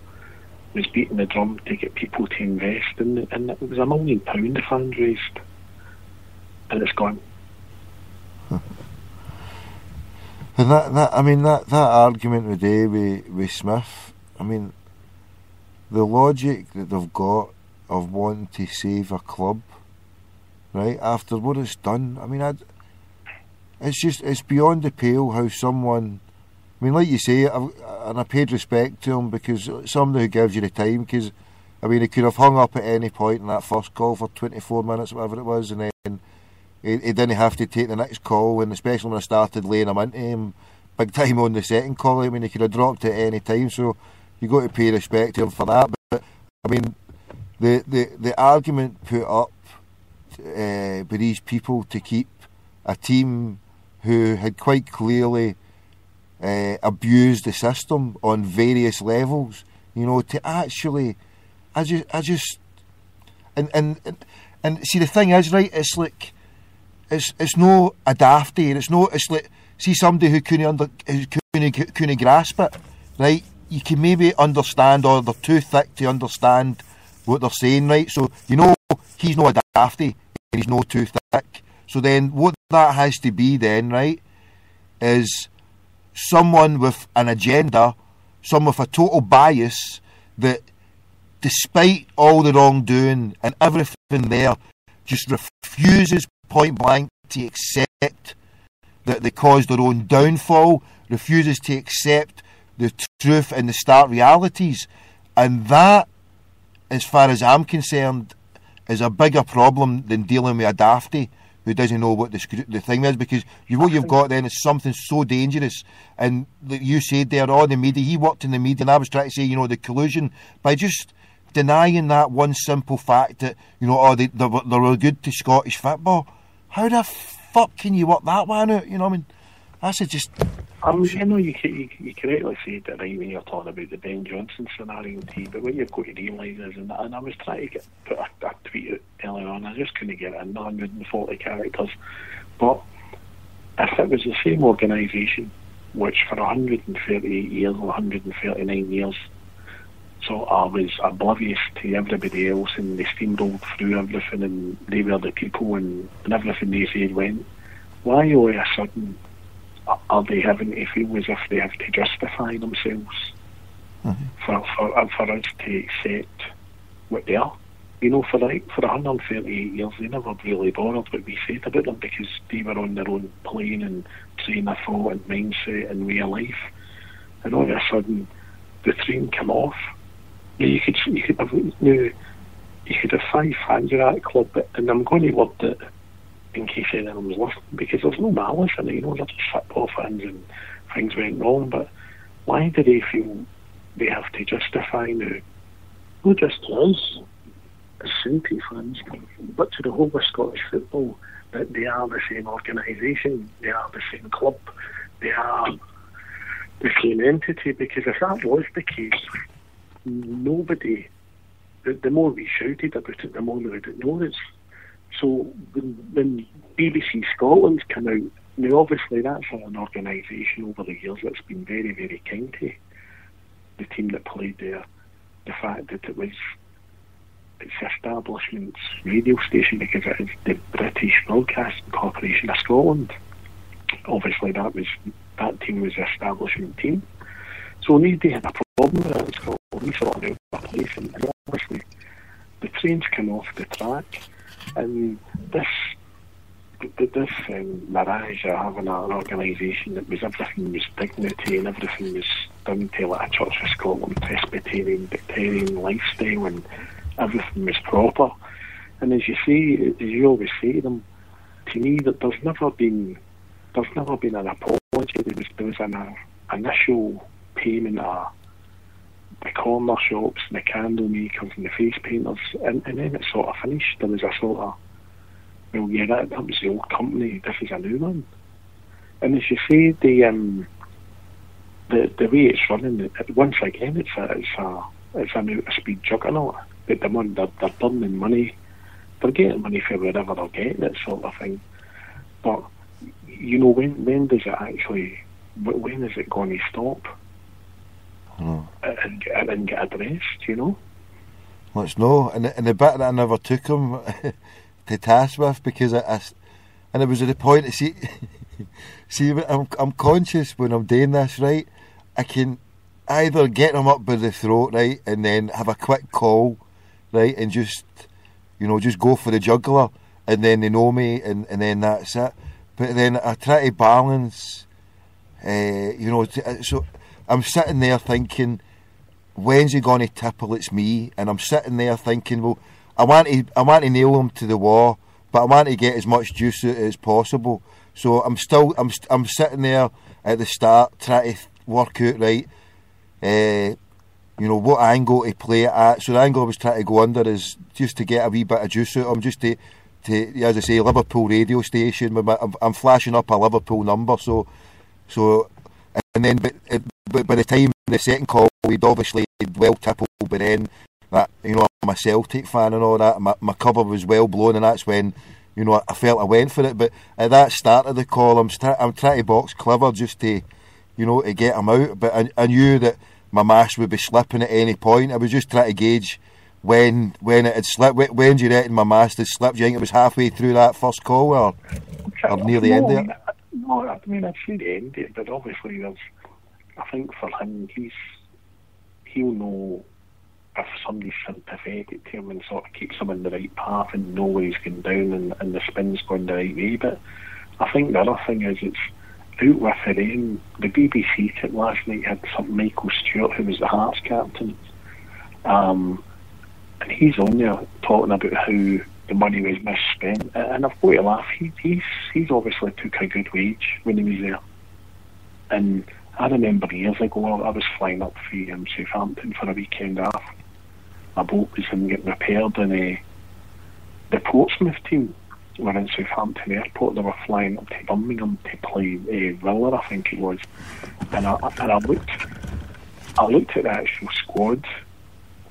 was beating the drum to get people to invest, and it was £1 million the fans raised, and it's gone. And that argument today with Smith, I mean, the logic that they've got of wanting to save a club, right, after what it's done, I mean, it's beyond the pale how someone, I mean, like you say, and I paid respect to him, because somebody who gives you the time, because, I mean, he could have hung up at any point in that first call for 24 minutes, whatever it was, and then he didn't have to take the next call, and especially when I started laying him into him big time on the second call. I mean, he could have dropped it at any time, so you got to pay respect to him for that. But I mean, the argument put up by these people to keep a team who had quite clearly abused the system on various levels, you know, to actually, I just and see, the thing is, right, it's like, it's no a dafty, and it's like, see, somebody who couldn't grasp it, right? You can maybe understand, or they're too thick to understand what they're saying, right? So, you know, he's no a dafty, and he's no too thick. So then what that has to be then, right, is someone with an agenda, someone with a total bias that despite all the wrongdoing and everything there, just refuses point blank to accept that they caused their own downfall, refuses to accept the truth and the stark realities. And that, as far as I'm concerned, is a bigger problem than dealing with a dafty who doesn't know what the thing is, because what you've got then is something so dangerous. And like you said there, the media, he worked in the media, and I was trying to say, the collusion, by just denying that one simple fact that, they were good to Scottish football. How the fuck can you work that one out? You know what I mean? That's just... you correctly said that right when you're talking about the Ben Johnson scenario, but what you've got to realise is, and I was trying to put a tweet out earlier on, I just couldn't get it in 140 characters, but if it was the same organisation, which for 138 years or 139 years, so I was oblivious to everybody else, and they steamrolled through everything, and they were the people, and everything they said went, why all of a sudden are they having to feel as if they have to justify themselves for us to accept what they are? For 138 years, they never really bothered what we said about them, because they were on their own plane and train of thought and mindset and way of life. And all of a sudden, the train came off. You could have 5 fans of that club, and I'm going to word it in case anyone was listening, because there's no malice in it, they're just football fans and things went wrong, but why do they feel they have to justify now, not just to us as Sainty fans, but to the whole of Scottish football, that they are the same organisation, they are the same club, they are the same entity? Because if that was the case, nobody, the more we shouted about it, the more we would ignore it. So when BBC Scotland come out, now obviously that's an organisation over the years that's been very, very kind to the team that played there. The fact that it's the establishment's radio station, because it is the British Broadcasting Corporation of Scotland. Obviously that team was the establishment team. So nobody had a problem with that in Scotland. We sorted out our place, and obviously the trains come off the track. And this mirage of having an organisation that was, everything was dignity and everything was done to like a Church of Scotland Presbyterian Victorian lifestyle, and everything was proper. And as you always say to them, to me, that there's never been an apology. There was an initial payment of the corner shops and the candle makers and the face painters, and then it sort of finished. There was a sort of, well, yeah, that was the old company, this is a new one. And as you say, the way it's running, once again, it's an out-of-speed juggernaut. They're burning money, they're getting money for wherever they're getting it, sort of thing. But when does it actually? When is it going to stop? And get addressed, Well, it's no, and the bit that I never took him to task with, because and it was at the point to see, I'm conscious when I'm doing this, right? I can either get him up by the throat, right, and then have a quick call, right, and just go for the jugular, and then they know me, and then that's it. But then I try to balance, so I'm sitting there thinking, when's he going to tipple? It's me. And I'm sitting there thinking, well, I want to nail him to the wall, but I want to get as much juice out as possible. So I'm sitting there at the start trying to work out, right, what angle to play it at. So the angle I was trying to go under is just to get a wee bit of juice out of him, just to as I say, Liverpool radio station. I'm flashing up a Liverpool number, so. And then, but by the time the second call, we'd obviously well tippled, but then that, I'm a Celtic fan and all that, my cover was well blown, and that's when, I felt I went for it. But at that start of the call, I'm trying to box clever just to, to get him out. But I knew that my mast would be slipping at any point. I was just trying to gauge when it had slipped. When do you reckon my mast had slipped? Do you think it was halfway through that first call, or near the end of it? No, I mean, I'd say the end of it, but obviously I think for him, he'll know if somebody's sympathetic to him and sort of keeps him in the right path and know where he's going down and the spin's going the right way. But I think the other thing is it's out with the rain. The BBC tip last night had some Michael Stewart, who was the Hearts captain, and he's on there talking about how the money was misspent. And I've got to laugh. He's obviously took a good wage when he was there. And I remember years ago, I was flying up from Southampton for a weekend off. My boat was getting repaired, and the Portsmouth team were in Southampton Airport. They were flying up to Birmingham to play Villa, I think it was. And I looked at the actual squad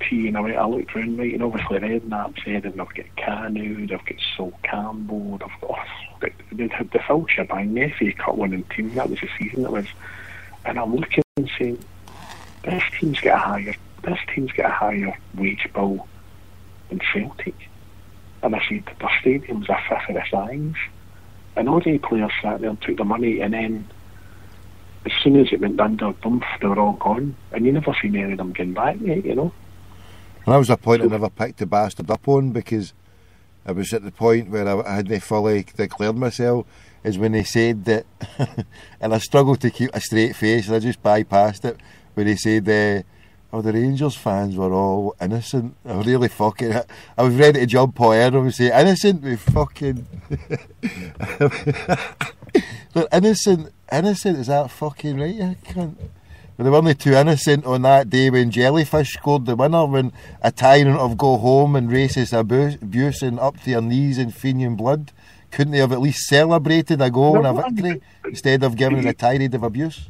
tee, and I looked round, right, and obviously Redknapp said, and they've got Canu, they've got Sol Campbell, they'd had the full shebang, the FA Cup winning team. That was the season it was. And I'm looking and saying, this team's got a higher wage bill than Celtic. And I said, their stadium's a fifth of the size. And all the players sat there and took the money, and then as soon as it went under dump, they were all gone. And you never seen any of them getting back yet, you know. And that was a point I never picked the bastard up on, because I was at the point where I hadn't fully declared myself, is when they said that, and I struggled to keep a straight face, and I just bypassed it, when they said, the Rangers fans were all innocent. I really fucking, I was ready to jump on air and say, innocent, we fucking, look, innocent, is that fucking right, you cunt? But they were only too innocent on that day when Jellyfish scored the winner, when a tyrant of go home and racist abuse and up to your knees in Fenian blood. Couldn't they have at least celebrated a goal and a victory instead of giving it a tirade of abuse?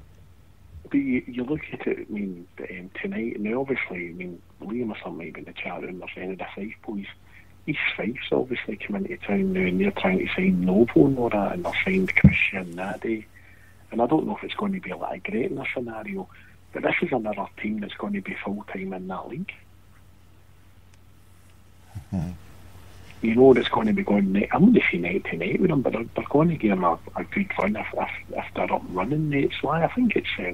But you look at it, I mean, tonight, and obviously, I mean, Liam or something might be in the chat room, they're saying the Fife boys. East Fife's obviously come into town now, and they're trying to sign Novo and all that, and they've signed Christian Nadie. And I don't know if it's going to be like great in a scenario, but this is another team that's going to be full-time in that league. Mm-hmm. You know that's going to be going. I'm going to see night to night with them, but they're going to give them a good run if they're up running night. So I think it's. I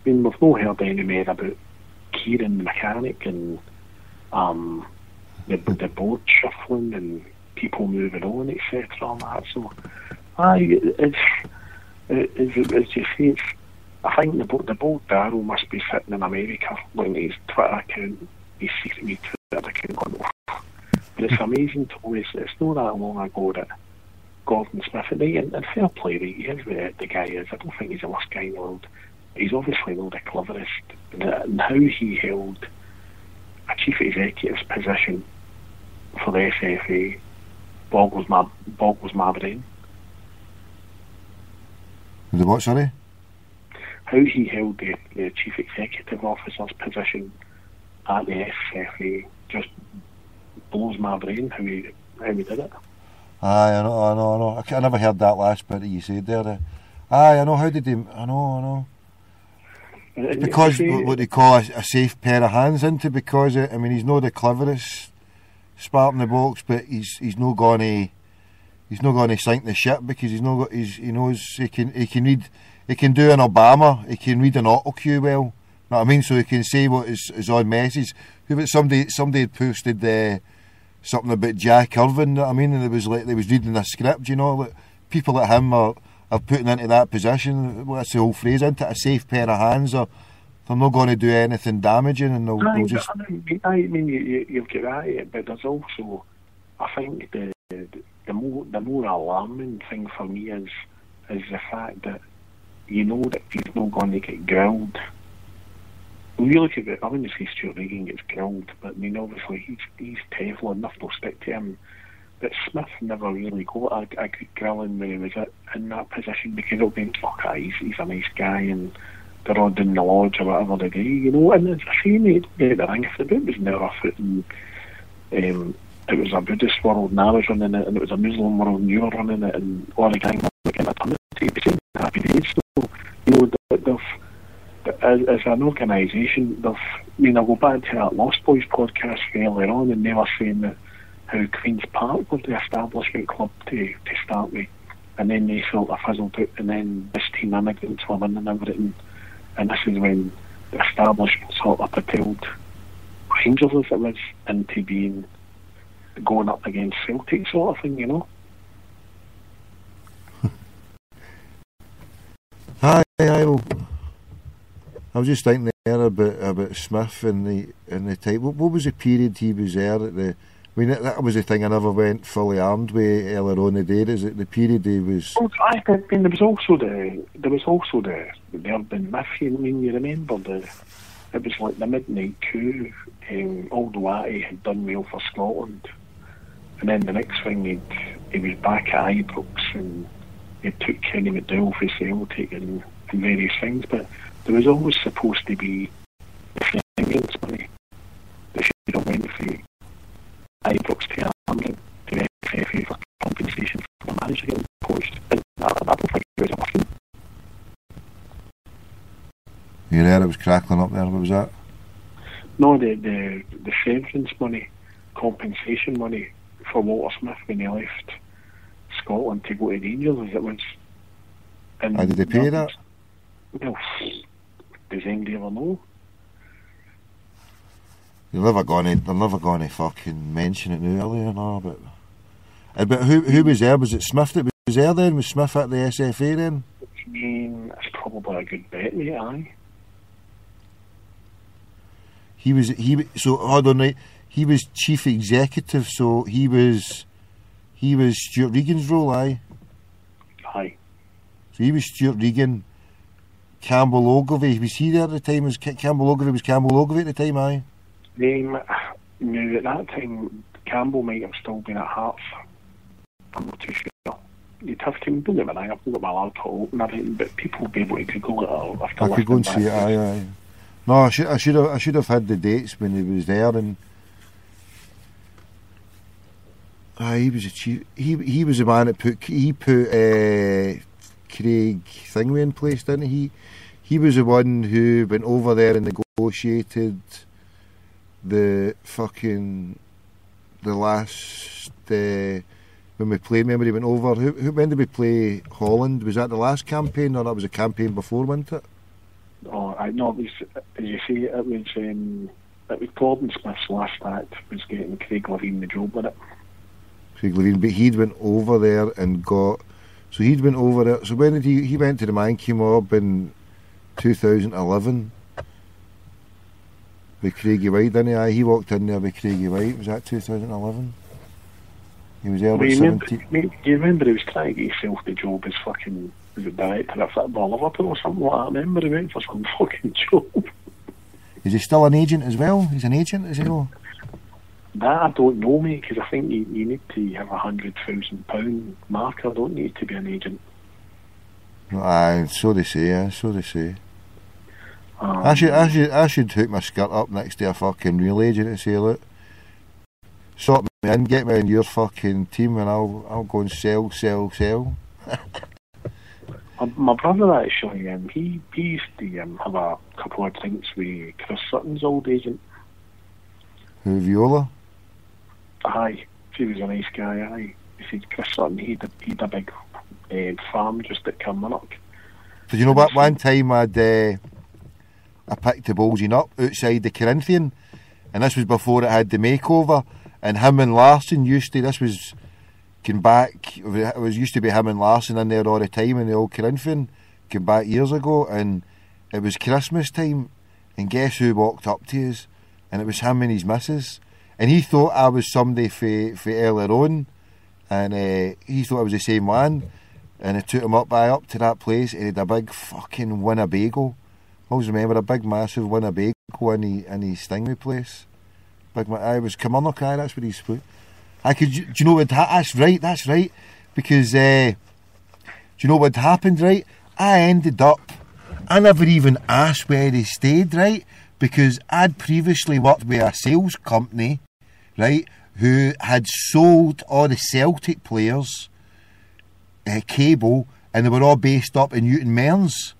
mean, we've not heard any more about Kieran the mechanic and the board shuffling and people moving on, etc. and that. So as you say, I think the bold Darryl must be sitting in America looking at his Twitter account, his secret Twitter account, going, oh. But it's amazing to always, it's not that long ago that Gordon Smith, and fair play, he is the guy is. I don't think he's the worst guy in the world. He's obviously not the cleverest. And how he held a chief executive's position for the SFA boggles my brain. The what, sorry? How he held the chief executive officer's position at the SFA just blows my brain how he did it. Aye, I know. I never heard that last bit that you said there. Aye, I know. How did he? I know. It's because what they call a safe pair of hands into. Because I mean, he's not the cleverest spark in the box, but he's not going to sink the ship, because he knows he can read. He can do an Obama. He can read an auto cue well. Know what I mean? So he can say what is on message. Somebody had posted something about Jack Irvine. Know what I mean? And it was like they was reading a script. You know, like people like him are putting into that position. What's the whole phrase? Into a safe pair of hands, or they're not going to do anything damaging, and they'll just. I mean, you've got that, but there's also, I think the more alarming thing for me is the fact that you know that he's not going to get grilled. When you look at it, I wouldn't say Stuart Regan gets grilled, but I mean, obviously he's Teflon, enough will stick to him. But Smith never really got a good grilling when he was in that position, because it'll be, he's a nice guy and they're all doing the lodge or whatever they do, you know. And it's a shame he didn't get the ring. If the boot was never foot, and it was a Buddhist world and I was running it, and it was a Muslim world and you were running it, and all the gang were getting a ton of it, the same happy days. So, you know, as an organisation, I'll go back to that Lost Boys podcast earlier on, and they were saying that how Queen's Park was the establishment club to start with, and then they sort of fizzled out, and then this team immigrants were in and everything, and this is when the establishment sort of propelled Rangers as it was into being going up against Celtic sort of thing, you know. Aye, well, I was just thinking there about Smith and the type. What was the period he was there at the? I mean, that was the thing I never went fully armed with earlier on the day. Is it the period he was? Oh, I mean, there was also the Urban Myth. I mean, you remember it was like the midnight coup. Old Watty had done well for Scotland, and then the next thing he was back at Ibrox and he took Kenny McDowell for Celtic and various things. But there was always supposed to be the ambulance money that should have went through Ibrox to Armstrong to the FFA for compensation for the manager getting poached. And I don't think it was enough. You there? It was crackling up there. What was that? No, the severance money, compensation money for Walter Smith when he left Scotland to go to Rangers, as it was. And Did they pay that? Well, does anybody ever know? They're never going to fucking mention it now, are they? No, but who was there? Was it Smith that was there then? Was Smith at the SFA then? I mean, it's probably a good bet, mate. Aye. So hold on, right? He was chief executive, so he was Stuart Regan's role, aye. Aye. So he was Stuart Regan. Campbell Ogilvie, was he there at the time? Was Campbell Ogilvie at the time, aye? No, at that time Campbell might have still been at Hearts. I'm not too sure. You'd have to do it, I've got my laptop open, everything, but people will be able to Google it. I could go and see it, aye. No, I should have had the dates when he was there, and he was a chief. He was the man that put Craig Thingway in place, didn't he? He was the one who went over there and negotiated the last when we played. Remember, he went over. When did we play Holland? Was that the last campaign, or that was a campaign before, wasn't it? Oh, I know. It was, as you say, it was Gordon Smith's last act was getting Craig Levine the job with it. Craig Levine, but he'd went over there and got. So he'd went over there. So when did he went to the Mankey Mob in 2011 with Craigie White, didn't he? He walked in there with Craigie White. Was that 2011? He was there with 17. You remember he was trying to get himself the job as fucking as a director at Football Liverpool or something like that. I remember he went for some fucking job. Is he still an agent as well? He's an agent, is he? That I don't know, mate, because I think you need to have £100,000 marker, don't you, to be an agent? Aye, so they say. I should hook my skirt up next to a fucking real agent and say, look, sort me in, get me in your fucking team, and I'll go and sell. My brother actually, he used to have a couple of drinks with Chris Sutton's old agent. Who, Viola? Aye, he was a nice guy. Aye, he said Chris Sutton, he'd a big farm just at Kilmarnock. But you know what? One time I picked the Bolgin up outside the Corinthian, and this was before it had the makeover. And him and Larson used to. This was came back. It was used to be him and Larson in there all the time in the old Corinthian. Came back years ago, and it was Christmas time. And guess who walked up to us? And it was him and his missus. And he thought I was somebody for earlier on, and he thought I was the same one. And I took him up to that place, and he had a big fucking Winnebago. I always remember a big massive Winnebago in his Stingray place. I was Kilmarnock, that's what he's put. Do you know what that's right, because do you know what happened, right? I never even asked where he stayed, right? Because I'd previously worked with a sales company, right, who had sold all the Celtic players cable, and they were all based up in Newton Mearns,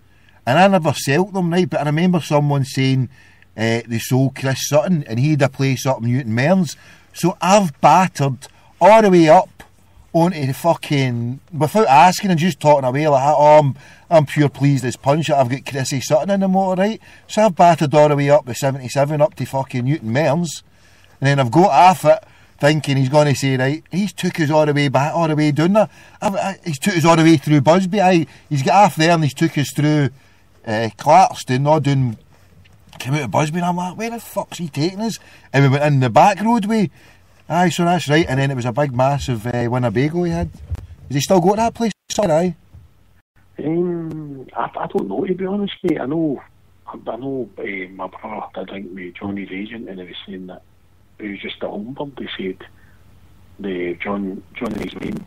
and I never sold them, right? But I remember someone saying they sold Chris Sutton, and he had a place up in Newton Mearns. So I've battered all the way up onto the fucking, without asking and just talking away like that, oh, I'm pure pleased as punch, I've got Chrissy Sutton in the motor, right? So I've battered all the way up the 77 up to fucking Newton Mearns, and then I've got off it thinking he's going to say, right, he's took us all the way back, all the way down there. He's took us all the way through Busby. He's got off there and he's took us through Clarkston, all down, came out of Busby, and I'm like, where the fuck's he taking us? And we went in the back roadway. Aye, so that's right. And then it was a big, massive Winnebago he had. Is he still got that place? Sorry, I don't know, to be honest, mate. I know my brother did link with Johnny's agent, and he was saying that he was just a homebird. He said Johnny's mate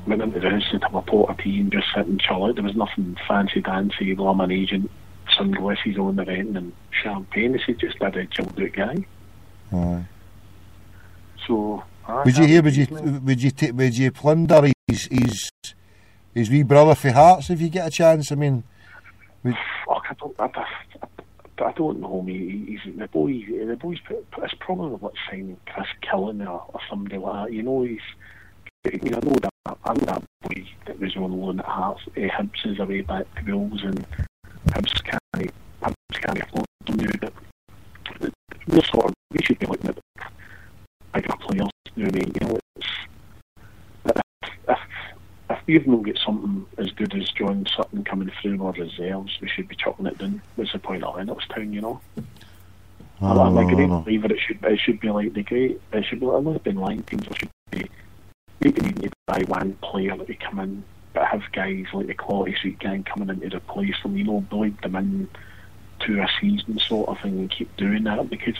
went into the house and have a pot of tea and just sit and chill out. There was nothing fancy dancy, well, I'm an agent, sunglasses on the rent and champagne. He said just did a chilled out guy. Aye. So would you plunder his wee brother for Hearts if you get a chance? I mean, fuck, I don't know, mate. He's the boys. It's probably like saying Chris Killen or somebody like that. You know, I know that boy that was on loan at Hearts. Hibs is away back to Wolves, and Hibs can't afford to do that. We should be looking at bigger players doing it. You know, if we've not got something as good as John Sutton coming through our reserves, we should be chucking it down. What's the point of Lennoxtown, you know? I'm a great believer it should be like the great, it should be like Lisbon line teams. It should be, maybe need to buy one player that we come in, but have guys like the Quality Street gang coming in to replace them, you know, bleed them in to a season sort of thing, and keep doing that, because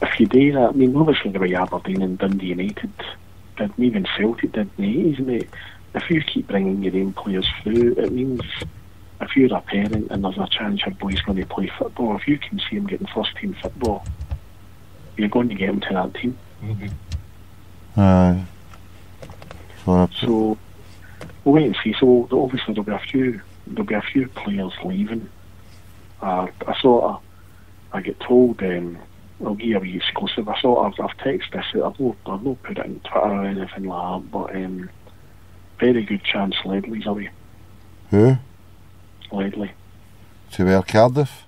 if you do that, I mean, obviously the way Aberdeen and Dundee United did, even Celtic did in the 80s, mate. If you keep bringing your own players through, it means if you're a parent and there's a chance your boy's going to play football, if you can see him getting first team football, you're going to get him to that team. Aye. So we'll wait and see. So obviously there'll be a few players leaving. I get told, I'll give you a wee exclusive. I've texted this out. I've not put it on Twitter or anything like that, but very good chance Ledley's away. Who? Ledley. To where, Cardiff?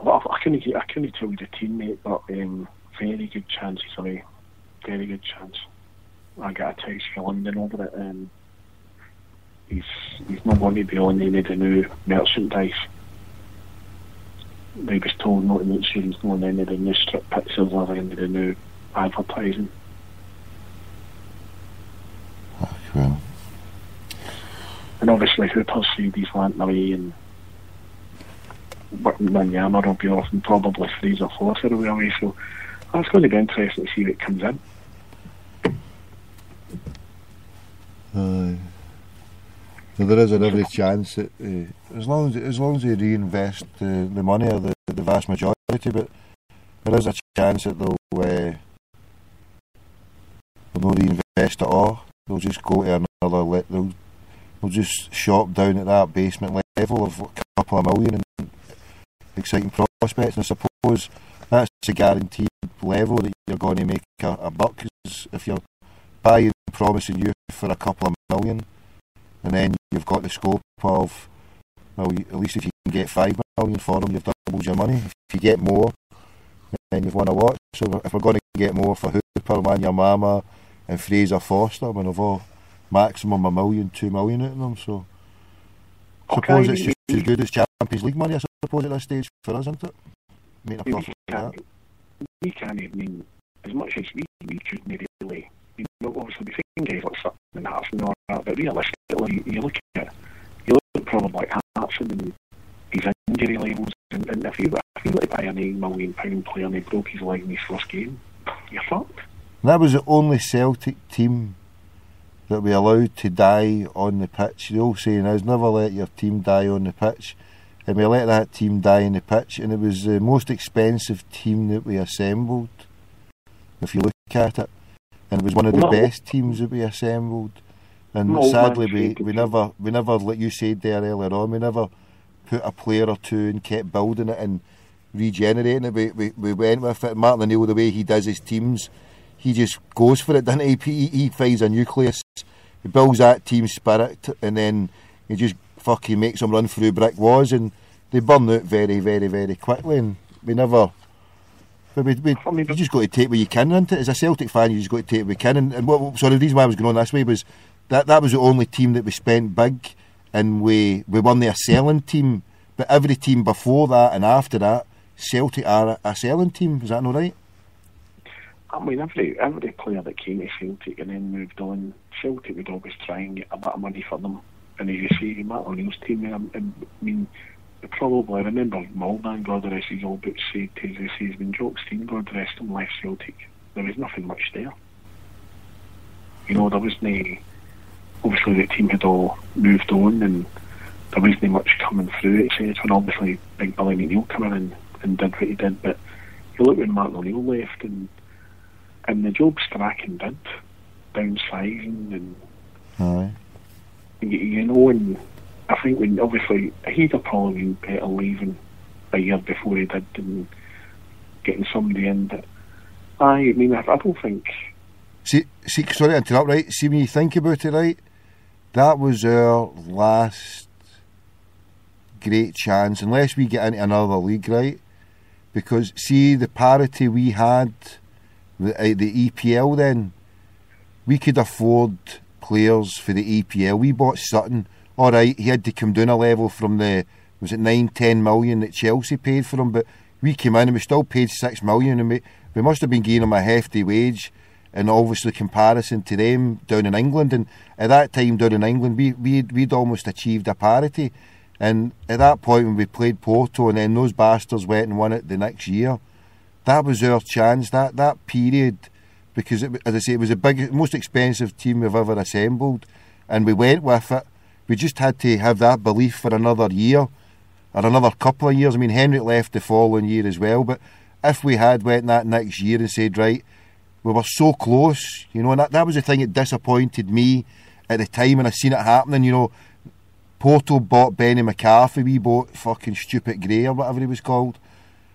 Well, I couldn't tell you the team, mate, but very good chance he's away. Very good chance. I got a text from London over it. He's not going to be on any of the new merchandise. They was told not to make sure he's not on any of the new strip pictures or any of the new advertising. Well. And obviously Hoopers said he's went away, and Wanyama will be off, and probably Fraser Forster will be away, so that's going to be interesting to see what comes in. So there is every chance that as long as they reinvest the money, or the vast majority, but there is a chance that they'll not reinvest at all. They'll just go to another. They'll just shop down at that basement level of a couple of million and exciting prospects. And I suppose that's a guaranteed level that you're going to make a buck. Cause if you're buying promising youth for a couple of million, and then you've got the scope of, well, at least if you can get 5 million for them, you've doubled your money. If you get more, then you've won a lot. So if we're going to get more for Hooper, Wanyama and Fraser Forster, I mean, of all maximum $1 million, 2 million out of them, so I suppose it's just as good as Champions League money, I suppose, at this stage for us, isn't it? Make a profit like that. We can't even, as much as we couldn't really, you know, obviously we think guys like Sutton and Hartson and all that, but realistically you look probably like Hartson and his injury levels, and if you were to buy a £9 million player and he broke his leg in his first game, you're fucked. That was the only Celtic team that we allowed to die on the pitch. The old saying is, never let your team die on the pitch. And we let that team die on the pitch, and it was the most expensive team that we assembled, if you look at it. And it was one of the best teams that we assembled. And sadly, we never, like you said there earlier on, we never put a player or two and kept building it and regenerating it. We went with it. Martin O'Neill, the way he does his teams, he just goes for it, doesn't he? He finds a nucleus, he builds that team spirit, and then he just fucking makes them run through brick walls, and they burn out very, very, very quickly, and we never... you just got to take what you can, isn't it? As a Celtic fan, you just got to take what you can, and the reason why I was going on this way was that was the only team that we spent big, and we won their selling team, but every team before that and after that, Celtic are a selling team. Is that not right? I mean, every player that came to Celtic and then moved on, Celtic would always try and get a bit of money for them. And as you say, Matt O'Neill's team, I mean, probably, I remember Maldan, God rest his old boots, said to the says when Jock Stein, God rest him, left Celtic, there was nothing much there. You know, there wasn't, obviously the team had all moved on and there wasn't much coming through, etc. And obviously Big Billy McNeil came in and did what he did, but you look when Martin O'Neill left and the job Strachan did, downsizing and Aye. you know, and I think when obviously he'd have probably been better leaving a year before he did and getting somebody in. But I mean, I don't think. See, sorry to interrupt, right? See, when you think about it, right, that was our last great chance, unless we get into another league, right? Because see, the parity we had, the EPL, then we could afford players for the EPL. We bought Sutton. All right, he had to come down a level from the, was it 9-10 million that Chelsea paid for him, but we came in and we still paid 6 million, and we must have been giving him a hefty wage, and obviously comparison to them down in England. And at that time down in England, we'd almost achieved a parity. And at that point when we played Porto and then those bastards went and won it the next year, that was our chance, that period, because it, as I say, it was the biggest, most expensive team we've ever assembled, and we went with it. We just had to have that belief for another year or another couple of years. I mean, Henrik left the following year as well, but if we had went that next year and said, right, we were so close, you know, and that was the thing that disappointed me at the time, and I seen it happening, you know. Porto bought Benny McCarthy, we bought fucking Stupid Gray or whatever he was called,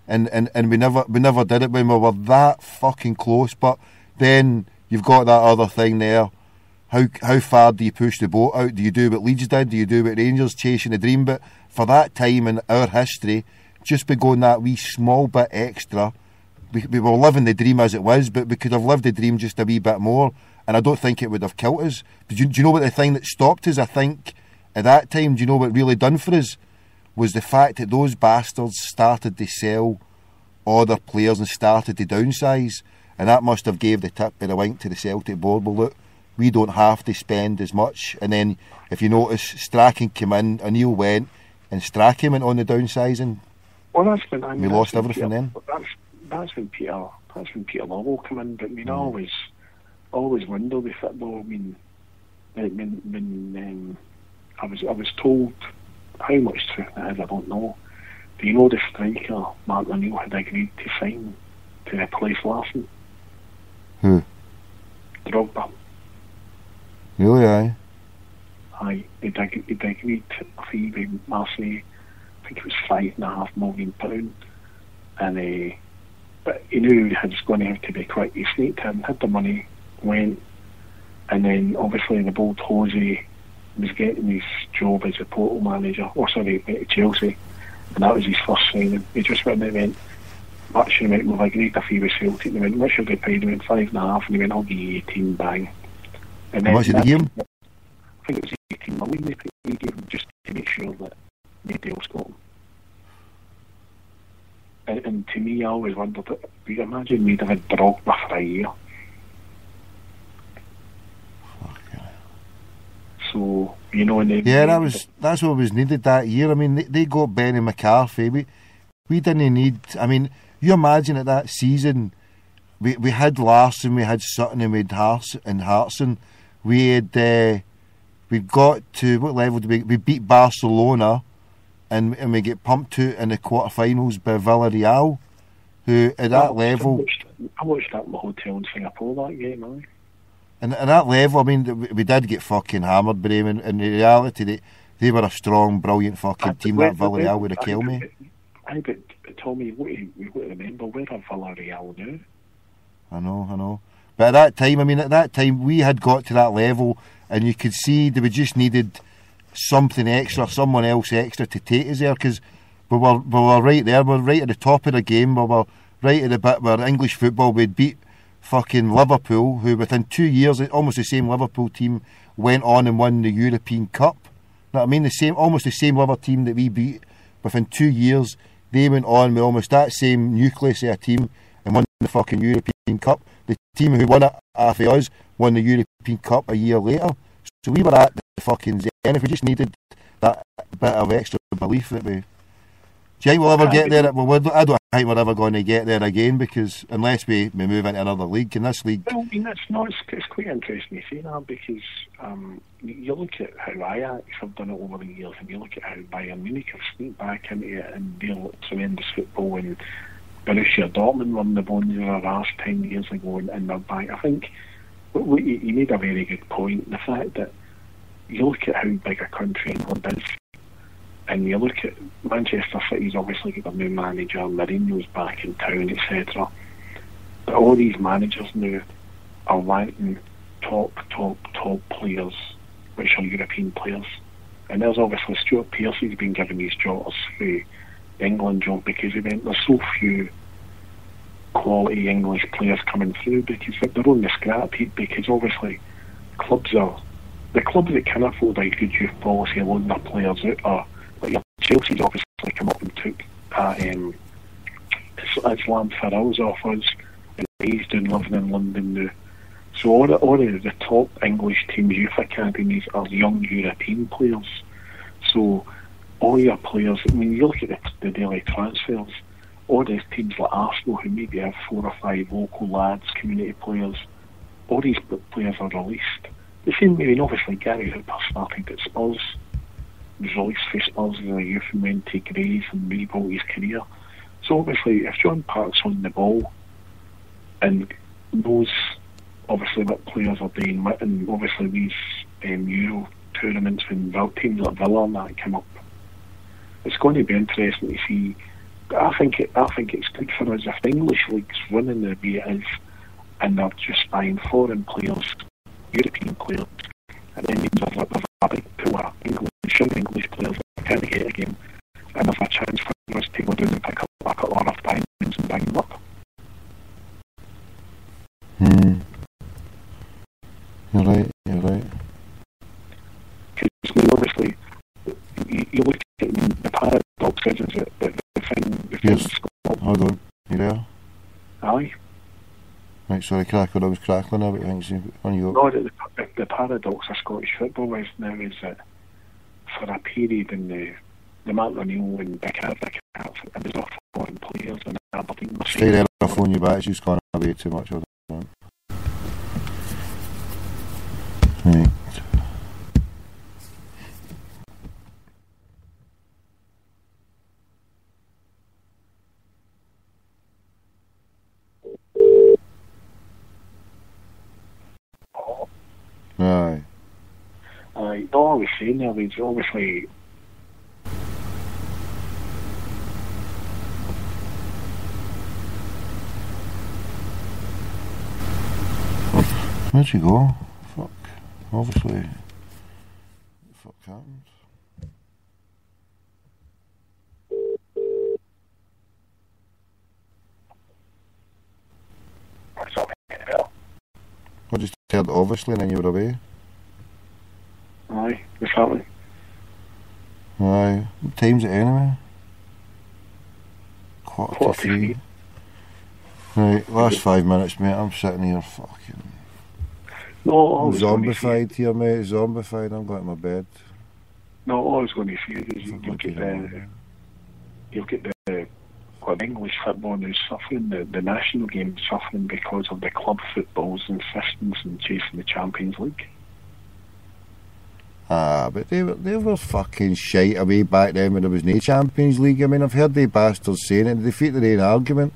and we never did it when we were that fucking close. But then you've got that other thing there. How far do you push the boat out? Do you do what Leeds did? Do you do what Rangers, chasing a dream? But for that time in our history, just by going that wee small bit extra, we were living the dream as it was, but we could have lived the dream just a wee bit more, and I don't think it would have killed us. But do you know what the thing that stopped us, I think, at that time, do you know what really done for us? Was the fact that those bastards started to sell other players and started to downsize, and that must have gave the tip of the wink to the Celtic board. Well, look, we don't have to spend as much. And then, if you notice, Strachan came in, O'Neill went, and Strachan went on the downsizing. Well, that's when I mean, we lost everything then. That's when Peter Lovell came in. But I mean, I always wonder with football. I mean, when I was told how much truth it is, I don't know. Do you know the striker Martin O'Neill had agreed to sign to replace Larson? Who? Drogba. Really, aye? Aye, he'd agreed a fee with Marseille. I think it was £5.5 million, and but he knew he was going to have to be quick. He sneaked in, had the money, went, and then obviously the bold Jose was getting his job as a Porto manager, at Chelsea, and that was his first signing. He just went and went, actually went, we've agreed a fee with Celtic, and he went, what should we pay? He went 5.5, and he went, I'll give you 18, bang. And how much did he give him? I think it was 18 million he gave him just to make sure that nobody else got him. And to me, I always wondered, you imagine we'd have had Drogba for a year. So, you know, that's what was needed that year. I mean, they got Benny McCarthy. We didn't need. I mean, you imagine at that season, we had Larson, we had Sutton, and we had Hartson. We had we got to what level did we beat Barcelona, and we get pumped out in the quarterfinals by Villarreal, who at that level. I watched that in my hotel in Singapore that game, aye. And at that level, I mean, we did get fucking hammered by them. In reality, they were a strong, brilliant fucking team. That Villarreal would have killed me. But Tommy, we've got to remember, we're at Villarreal now. I know. But at that time, I mean, at that time, we had got to that level, and you could see that we just needed something extra, someone else extra to take us there, because we were right there. We were right at the top of the game. We were right at the bit where English football would beat fucking Liverpool, who within 2 years, almost the same Liverpool team went on and won the European Cup. Know what I mean? Almost the same Liverpool team that we beat within 2 years. They went on with almost that same nucleus of a team and won the fucking European Cup. The team who won it after us won the European Cup a year later. So we were at the fucking zenith. We just needed that bit of extra belief that we... Do you think we'll ever get there? Well, I don't think we're ever going to get there again, because unless we move into another league, in this league... Well, I mean, it's quite interesting to say that, because you look at how Ajax have done it over the years, and you look at how Bayern Munich have sneaked back into it and deal tremendous football, and Borussia Dortmund won the Bundesliga last 10 years ago, and they're back. I think you made a very good point. The fact that you look at how big a country England is, and you look at Manchester City's obviously got their new manager, Mourinho's back in town, etc. But all these managers now are wanting top players, which are European players. And there's obviously Stuart Pearce, he's been given these jobs for the England job, because there's so few quality English players coming through, because they're on the scrap heap, because obviously the clubs that can afford a good youth policy and loan their players out are, like Chelsea's obviously come up and took Islam Farrell's off us, and he's doing living in London now. So all the top English teams' youth academies are young European players. So all your players, I mean, you look at the daily transfers, all these teams like Arsenal, who maybe have 4 or 5 local lads, community players, all these players are released. The same, I mean, obviously Gary Hooper started at Spurs, was released for Spurs as a youth and went to Grays and rebuilt his career. So obviously, if John Park's on the ball and knows obviously what players are doing, and obviously these Euro tournaments when teams like Villa and that come up, it's going to be interesting to see. But I think it's good for us if the English league's running the way it is, and they're just buying foreign players, European players, and then there's a big pool of young English players that can't get a game, and there's a chance for us to go down and pick up a couple of diamonds and bang them up. You're right. Because obviously, you look at the paradox is that the thing... Yes, hold on, you there? Aye. Right, sorry, I was crackling a bit, thanks. On you go. No, the paradox of Scottish football is now is that for a period in the Mark O'Neill and Dick Harvick, it was off foreign players and Aberdeen. Stay there, I'll phone you back, it's just gone away too much. Right. Aye. No, I was saying there, there's obviously... Where'd you go? Fuck. Obviously. Fuck happened. I just heard obviously and then you were away. Aye, what's happening? Aye. What time's it anyway? Quarter to 3. Right, last 5 minutes, mate. I'm sitting here fucking... No, zombified here, mate. Zombified. I'm going to my bed. No, all I was going to say is you'll get the English football now suffering, the national game suffering because of the club football's insistence in chasing the Champions League. Ah, but they were fucking shite away back then when there was no Champions League. I mean, I've heard the bastards saying it, they defeat their own argument.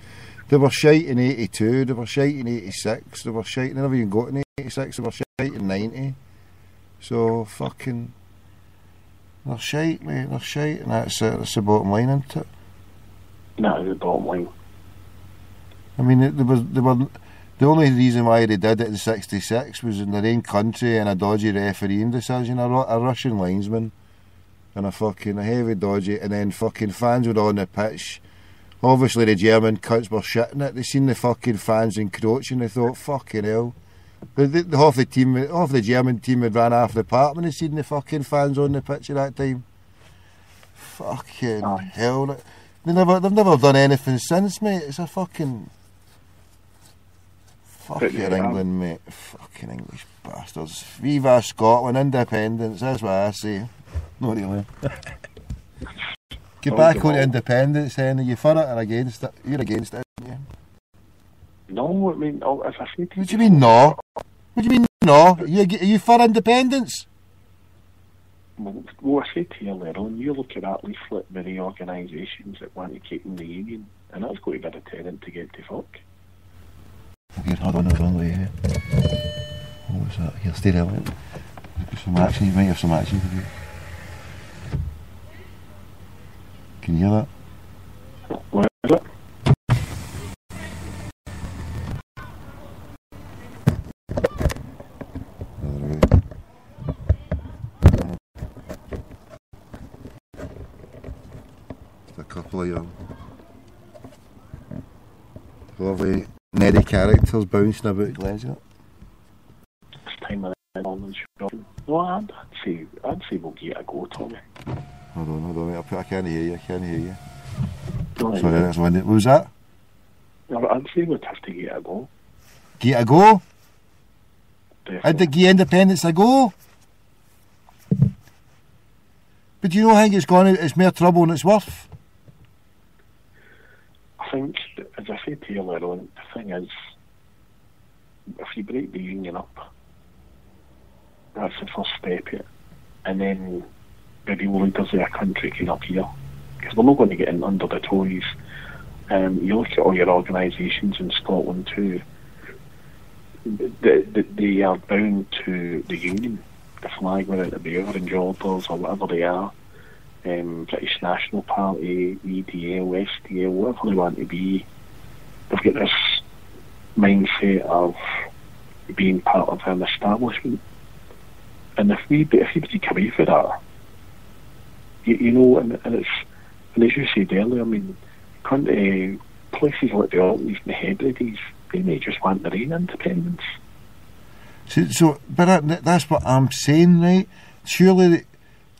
They were shite in 82, they were shite in 86, they were shite, they never even got in 86, they were shite in 90. So, fucking... They're shite, mate, they're shite, and that's the bottom line, isn't it? No, the bottom line. I mean, The only reason why they did it in '66 was in their own country and a dodgy refereeing decision, a Russian linesman and a heavy dodgy, and then fucking fans were on the pitch. Obviously the German cunts were shitting it. They seen the fucking fans encroaching. They thought, fucking hell. Half the German team had ran off the park when they seen the fucking fans on the pitch at that time. Fucking hell. They've never done anything since, mate. It's a fucking... Fuck your England, mate. Fucking English bastards. Viva Scotland, independence, that's what I say. Not really. Get back on independence, then. Are you for it or against it? You're against it, yeah. No, I mean, as I said to you... What do you mean, no? What do you mean, no? Are you for independence? Well, I said to you earlier on, you look at that leaflet with the organisations that want to keep in the union, and that's going to be a deterrent to get to fuck. Here, hold on, here. What was that? Here, stay there, mate. Some action, you might have some action for you. Can you hear that? What is it? Just a couple of young lovely nerdy characters bouncing about Glasgow. It's time of the morning shopping. No, I'd say we'll get a go, Tommy. Hold on, mate. I can't hear you. No, Sorry, that's one. What was that? I'd say we'd have to get a go. Get a go? Definitely. I'd give independence a go. But do you know, I think it's more trouble than it's worth. I think, as I said to you earlier on, the thing is, if you break the union up, that's the first step here. And then the real leaders of a country can appear. Because we're not going to get in under the Tories. You look at all your organisations in Scotland too, they are bound to the union. The flag, whether it be orange orders or whatever they are. British National Party, EDL, SDL, whatever they want to be, they've got this mindset of being part of an establishment. And if we break away for that, you know, and as you said earlier, I mean, places like the Orkneys and the Hebrides, they may just want their own independence. But that's what I'm saying, right? Surely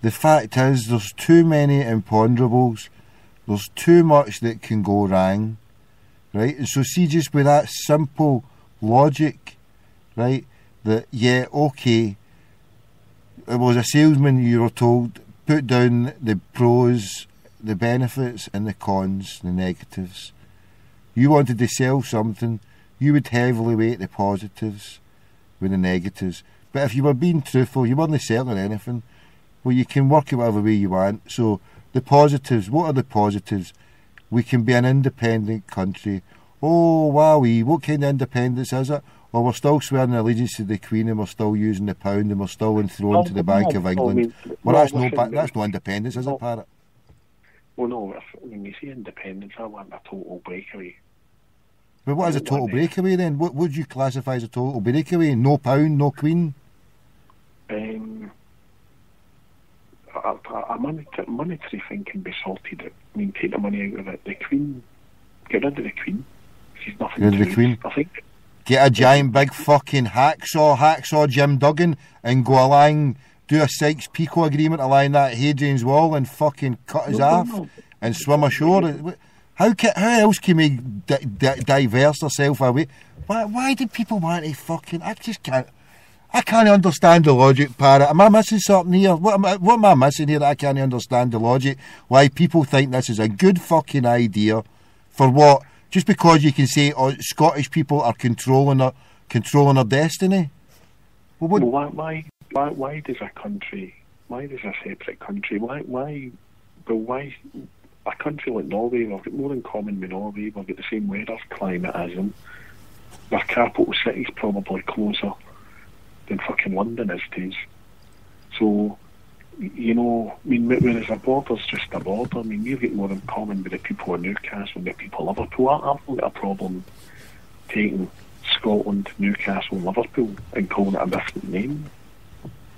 the fact is there's too many imponderables, there's too much that can go wrong, right? And so see, just with that simple logic, right, that, yeah, okay, it was a salesman, you were told, put down the pros, the benefits and the cons, the negatives. You wanted to sell something, you would heavily weight the positives with the negatives. But if you were being truthful, you weren't selling anything. Well, you can work it whatever way you want. So the positives, what are the positives? We can be an independent country. Oh, wowee, what kind of independence is it? Well, we're still swearing allegiance to the Queen and we're still using the pound and we're still enthroned to the Bank of England. Well, that's no independence, is it, Parrot? Well, no, when you say independence, I want a total breakaway. But what is a total breakaway then? What would you classify as a total breakaway? No pound, no Queen? A monetary thing can be sorted out. I mean, take the money out of it. The Queen, get rid of the Queen. She's nothing Get rid of the Queen? I think. Get a giant big fucking hacksaw Jim Duggan and go along, do a Sykes-Picot agreement along that Hadrian's Wall and fucking cut his off and swim ashore. How else can we diverse ourselves away? Why do people want to fucking... I can't understand the logic, Parrot. Am I missing something here? What am I missing here that I can't understand the logic? Why people think this is a good fucking idea for what? Just because you can say, oh, Scottish people are controlling their destiny? Well, why does a separate country, why a country like Norway, we've got more in common with Norway, we've got the same weather climate as them, their capital city's probably closer than fucking London is to us. So, you know, I mean, whereas a border's just a border, I mean, we've got more in common with the people of Newcastle and the people of Liverpool. I've not got a problem taking Scotland, Newcastle, Liverpool, and calling it a different name.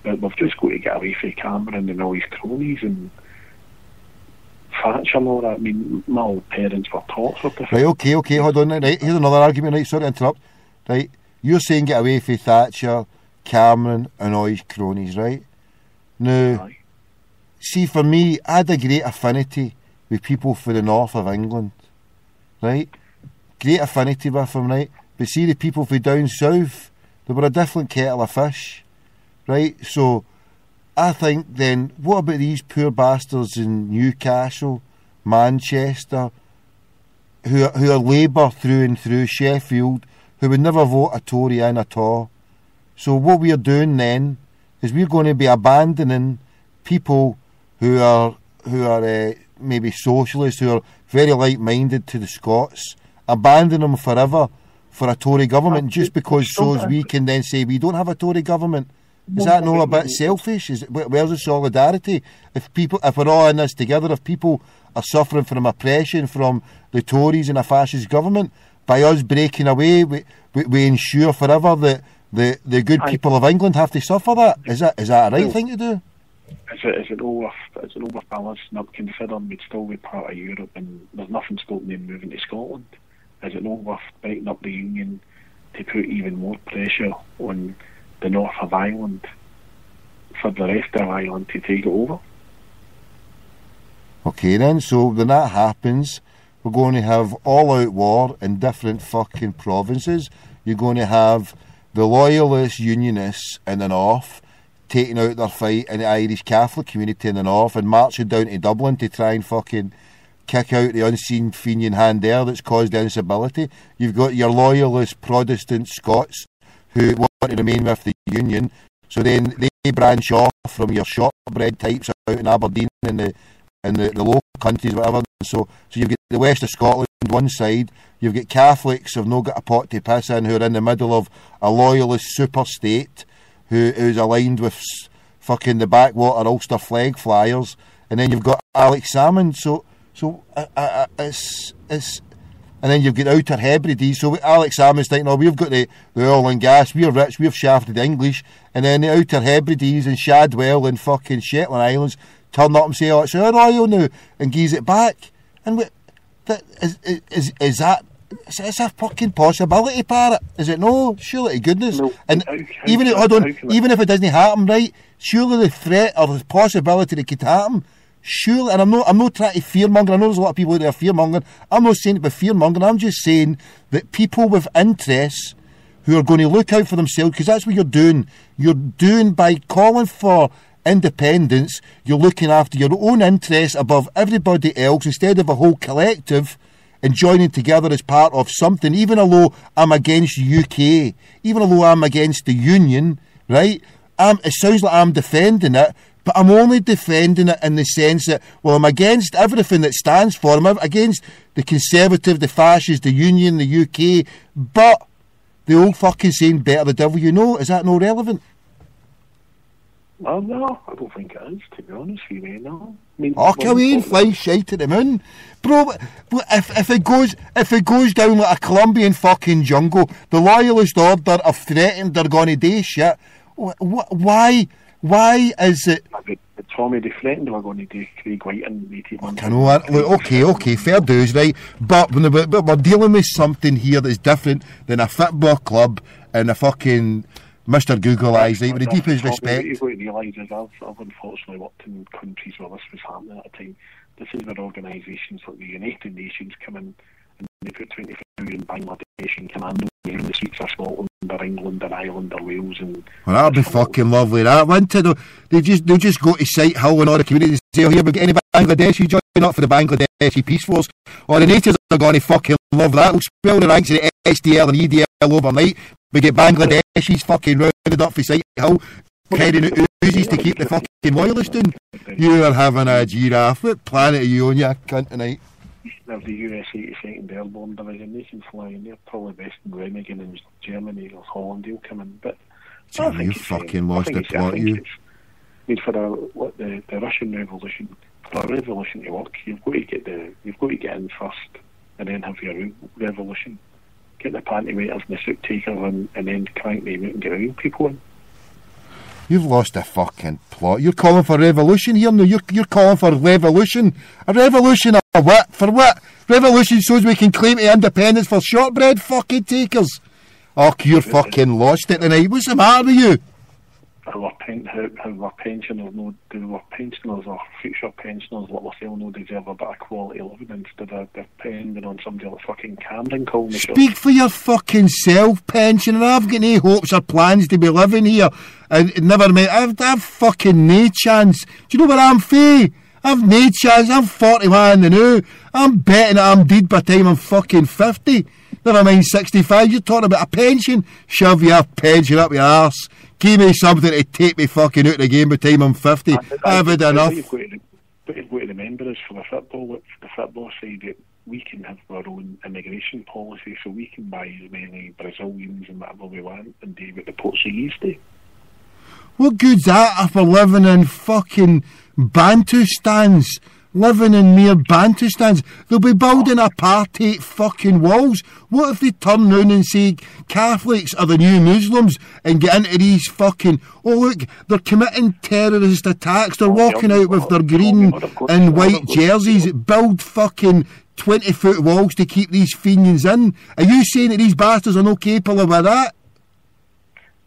But we've just got to get away from Cameron and all his cronies and Thatcher and all that. I mean, my old parents were taught for different. Right, okay, hold on. Right, here's another argument. Right, sorry to interrupt. Right, you're saying get away from Thatcher, Cameron, and all his cronies, right? Now, Aye. see, for me, I had a great affinity with people for the north of England, right? Great affinity with them, right? But see, the people for down south, they were a different kettle of fish, right? So, I think then, what about these poor bastards in Newcastle, Manchester, who are Labour through and through, Sheffield, who would never vote a Tory in at all? So what we're doing then is we're going to be abandoning people who are maybe socialists, who are very like-minded to the Scots, abandon them forever for a Tory government just because so's we can then say we don't have a Tory government. Is that not a bit selfish? Where's the solidarity? If we're all in this together, if people are suffering from oppression from the Tories and a fascist government, by us breaking away, we ensure forever that the good people of England have to suffer that. Is that a right thing to do? Is it all worth balancing up, considering we'd still be part of Europe and there's nothing stopping them moving to Scotland? Is it not worth breaking up the Union to put even more pressure on the north of Ireland for the rest of Ireland to take it over? Okay then, so when that happens, we're going to have all-out war in different fucking provinces. You're going to have the loyalist unionists in the north taking out their fight in the Irish Catholic community in the north and marching down to Dublin to try and fucking kick out the unseen Fenian hand there that's caused the instability. You've got your loyalist Protestant Scots who want to remain with the Union, so then they branch off from your shortbread types out in Aberdeen and the Low Countries, whatever. So you've got the west of Scotland one side, you've got Catholics who've not got a pot to piss in, who are in the middle of a loyalist super state who's aligned with fucking the backwater Ulster flag flyers, and then you've got Alex Salmond. It's and then you've got Outer Hebrides. So Alex Salmond's thinking, oh, we've got the oil and gas, we're rich, we've shafted the English, and then the Outer Hebrides and Shadwell and fucking Shetland Islands turn up and say, oh, it's our oil now, and geese it back. And is that it's a fucking possibility, Parrot? Is it no? Surely to goodness. No, and even if it doesn't happen, right? Surely the threat or the possibility that it could happen. Surely, and I'm not trying to fearmonger. I know there's a lot of people out there fearmongering. I'm not saying it by fearmongering. I'm just saying that people with interests who are going to look out for themselves, because that's what you're doing. You're doing by calling for independence. You're looking after your own interests above everybody else instead of a whole collective and joining together as part of something. Even although I'm against UK, even although I'm against the Union, right? It sounds like I'm defending it. But I'm only defending it in the sense that, well, I'm against everything that stands for them. I'm against the Conservative, the Fascist, the Union, the UK. But the old fucking saying, better the devil you know, is that no relevant? Well, no, I don't think it is, to be honest with you, no. I mean, come in, fly shite to the moon. Bro, if it goes down like a Colombian fucking jungle, the loyalist order have threatened they're going to do shit. Why is it? But Tommy, the threatened they were going to do Craig White in 18 months. I know that. Look, okay, fair dues, right? But we're dealing with something here that's different than a football club and a fucking Mr. Google Eyes, right? With the deepest respect. What you've got to realise is I've unfortunately worked in countries where this was happening at the time. This is where organisations like the United Nations come in and they put 20,000 Bangladesh and commando in the streets of Scotland or England or Ireland or Wales. And well, that'll be fucking lovely, that, wouldn't it? They'll just go to Site Hill and all the communities and say, oh, here, we get any Bangladeshi join up for the Bangladeshi Peace Force. Or the natives are going to fucking love that. We'll spell the ranks of the SDL and EDL overnight. We get Bangladeshis fucking rounded up for Site Hill, carrying out Uzis to keep the fucking loyalists down. You are having a giraffe. What planet are you on, you cunt, tonight? There's the US 82nd Airborne Division. They can fly in there, probably best in Remagen in Germany or Holland. They'll come in, but I think you fucking lost the plot, you. I mean, for the Russian Revolution, for a revolution to work, you've got to get in first, and then have your own revolution. get the panty waiters and the soup takers and then crank them out and get the real people in. You've lost a fucking plot. You're calling for revolution here now. You're calling for revolution. A revolution of what? For what? Revolution so we can claim to independence for shortbread fucking takers. Oh, you're fucking lost it tonight. What's the matter with you? Our pensioners or future pensioners like myself no deserve a bit of quality living instead of depending on somebody like fucking Camden calling me. Speak for your fucking self, pensioner. I've got no hopes or plans to be living here. And never mind, I've fucking no chance. Do you know where I'm fae? I've no chance. I'm 41 now. I'm betting that I'm dead by the time I'm fucking 50. Never mind 65. You're talking about a pension? Shove your pension up your arse. Give me something to take me fucking out of the game by the time I'm 50. I've had enough. What you've got to remember is for the football side, that we can have our own immigration policy, so we can buy as many Brazilians and whatever we want and do what the Portuguese do. What good's that if we're living in fucking Bantustans? Living in mere Bantustans. They'll be building apartheid fucking walls. What if they turn round and say Catholics are the new Muslims and get into these fucking... Oh look, they're committing terrorist attacks. They're walking out with their green and white jerseys. Build fucking 20-foot walls to keep these Fenians in. Are you saying that these bastards are not capable of that?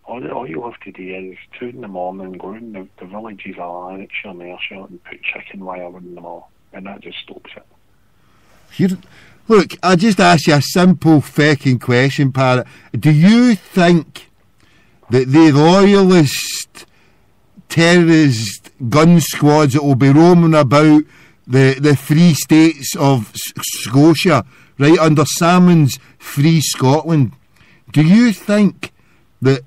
All you have to do is 2 in the morning, go in the villages of Lanarkshire and Ayrshire and put chicken wire in them all, and that just stops it. Look, I just ask you a simple fucking question, Parrot. Do you think that the loyalist, terrorist gun squads that will be roaming about the free states of Scotia, right, under Salmon's Free Scotland, do you think that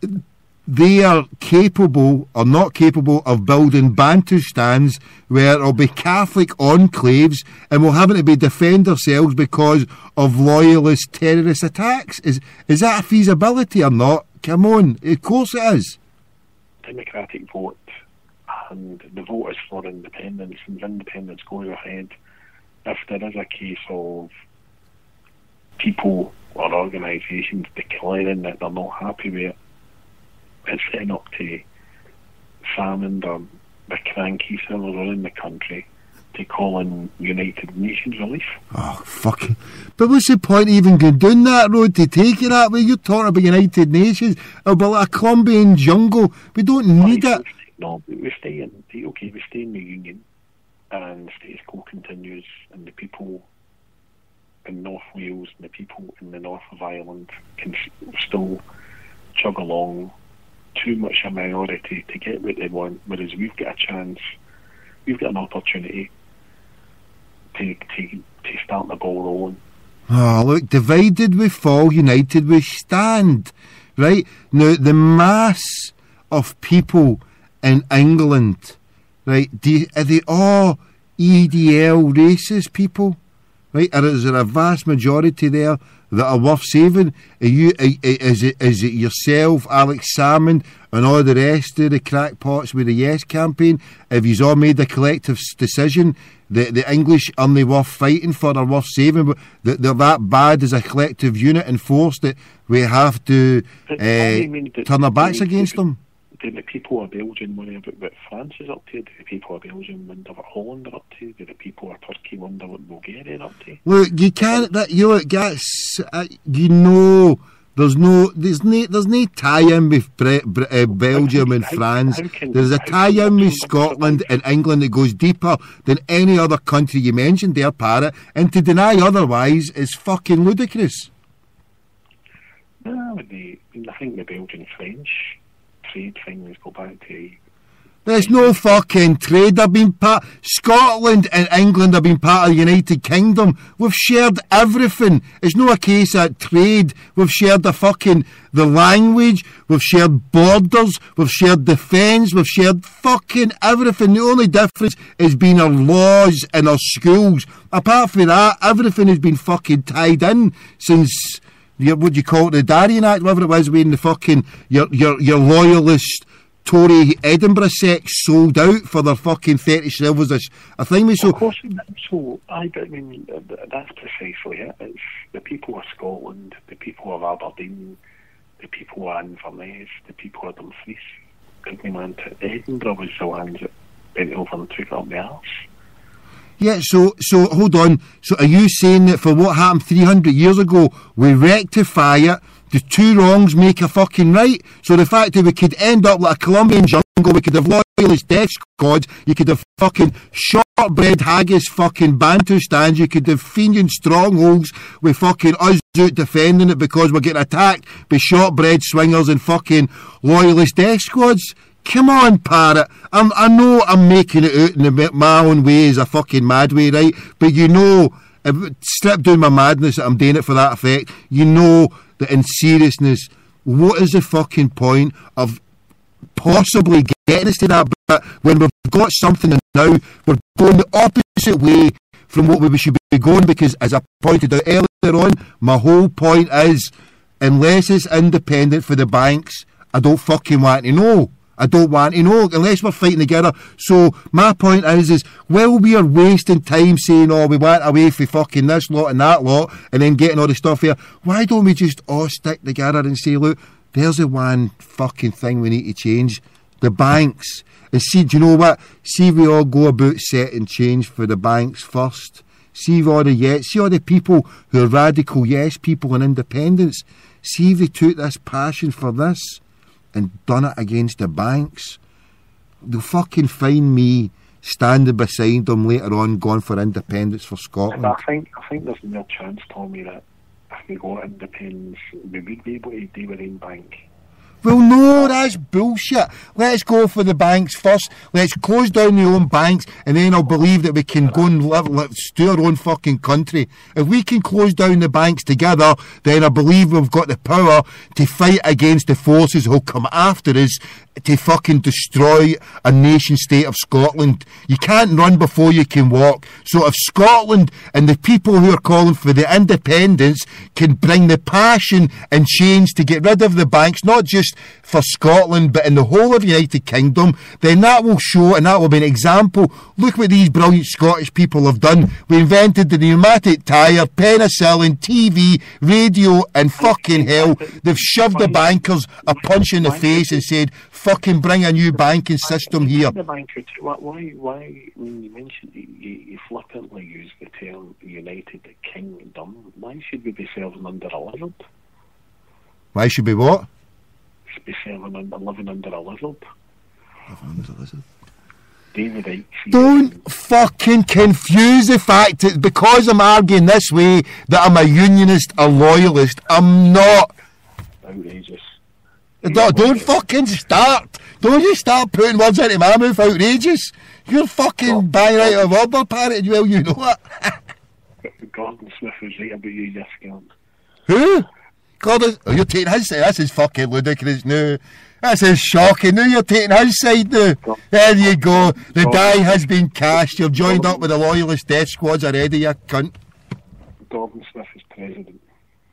they are capable or not capable of building Bantustans where it'll be Catholic enclaves and we'll having to be defend ourselves because of loyalist terrorist attacks? Is that a feasibility or not? Come on, of course it is. Democratic vote, and the vote is for independence, and if independence goes ahead, if there is a case of people or organisations declaring that they're not happy with it, it's then up to Salmon or the cranky sellers around the country to call in United Nations relief. Oh, fucking... But what's the point of even going down that road to take it that way? You're talking about United Nations. It'll be like a Colombian jungle. We don't need it. No, we stay in the Union, and the status quo continues, and the people in North Wales and the people in the north of Ireland can still chug along. Too much a minority to get what they want, whereas we've got a chance, we've got an opportunity to start the ball rolling. Oh, look, divided we fall, united we stand. Right? Now, the mass of people in England, right, are they all EDL racist people? Right? Or is there a vast majority there that are worth saving? Is it yourself, Alex Salmon, and all the rest of the crackpots with the Yes campaign? Have you all made a collective decision that the English aren't worth fighting for or worth saving, but that they're that bad as a collective unit and force that we have to turn our backs against them? Do the people of Belgium worry about what France is up to? Do the people of Belgium wonder what Holland are up to? Do the people of Turkey wonder what Bulgaria are up to? Look, you can't. There's no tie-in with Belgium and France. There's a tie-in with Scotland and England that goes deeper than any other country you mentioned there, Parrot. And to deny otherwise is fucking ludicrous. No, I think the Belgian-French trade things go back to... There's no fucking trade. Scotland and England have been part of the United Kingdom. We've shared everything. It's not a case of trade. We've shared the language. We've shared borders. We've shared defence. We've shared fucking everything. The only difference has been our laws and our schools. Apart from that, everything has been fucking tied in since... what do you call it, the Darien Act, whatever it was, when the fucking your loyalist Tory Edinburgh sect sold out for their fucking 30 silvers a thing. So, of course, so I mean, that's precisely it. It's the people of Scotland, the people of Aberdeen, the people of Inverness, the people of Dumfries. Edinburgh was the ones that went over and took up the arse. Yeah, so hold on. So are you saying that for what happened 300 years ago, we rectify it, the two wrongs make a fucking right? So the fact that we could end up like a Colombian jungle, we could have loyalist death squads, you could have fucking shortbread haggis fucking bantu stands, you could have fiending strongholds with fucking us out defending it because we're getting attacked by shortbread swingers and fucking loyalist death squads. Come on, parrot. I know I'm making it out in my own way as a fucking mad way, right? But you know, strip down my madness that I'm doing it for that effect. You know that in seriousness, what is the fucking point of possibly getting us to that bit when we've got something now, we're going the opposite way from what we should be going, because as I pointed out earlier on, my whole point is, unless it's independent for the banks, I don't fucking want to know. I don't want to know, unless we're fighting together. So my point is while we are wasting time saying, oh, we want away for fucking this lot and that lot, and then getting all the stuff here, why don't we just all stick together and say, look, there's the one fucking thing we need to change, the banks. And see, do you know what? See if we all go about setting change for the banks first. See all the people who are radical yes people and independents, see if they took this passion for this and done it against the banks. They'll fucking find me standing beside them later on going for independence for Scotland. I think there's no chance, Tommy, that if we got independence, we would be able to do our own bank. Well, no, that's bullshit. Let's go for the banks first. Let's close down the own banks, and then I'll believe that we can go and live do our own fucking country. If we can close down the banks together, then I believe we've got the power to fight against the forces who'll come after us to fucking destroy a nation state of Scotland. You can't run before you can walk. So if Scotland and the people who are calling for the independence can bring the passion and change to get rid of the banks, not just for Scotland but in the whole of the United Kingdom, then that will show, and that will be an example. Look what these brilliant Scottish people have done. We invented the pneumatic tyre, penicillin, TV, radio, and fucking hell, they've shoved the bankers a punch in the face and said, fucking bring a new banking system here. Why when you mentioned you flippantly use the term United Kingdom, why should we be serving under a lizard? Why should we what? Be living under a lizard. Living under a lizard? David Icke. Don't fucking confuse the fact that because I'm arguing this way that I'm a unionist, a loyalist. I'm not. Outrageous. Don't fucking start. Don't you start putting words into my mouth. Outrageous. You're fucking bang right of order, parrot, and well you know it. Gordon Smith was right about you, yes, Gordon. Who? Gordon? Oh, you're taking his side. This is fucking ludicrous now. This is shocking. Now you're taking his side now. There you go. The die has been cashed. You're joined up with the loyalist death squads already, you cunt. Gordon Smith is president.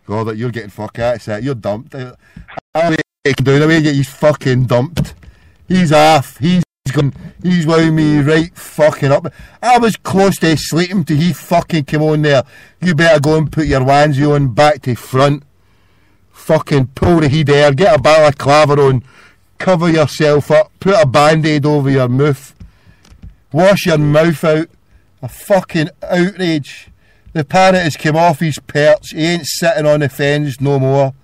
Gordon, you're getting fuck out of You're dumped. He's fucking dumped. He's off. He's gone. He's wound me right fucking up. I was close to sleeping till he fucking came on there. You better go and put your onesie on back to front. Fucking pull the heat air, get a balaclava on, cover yourself up, put a band-aid over your mouth, wash your mouth out. A fucking outrage. The parrot has come off his perch. He ain't sitting on the fence no more.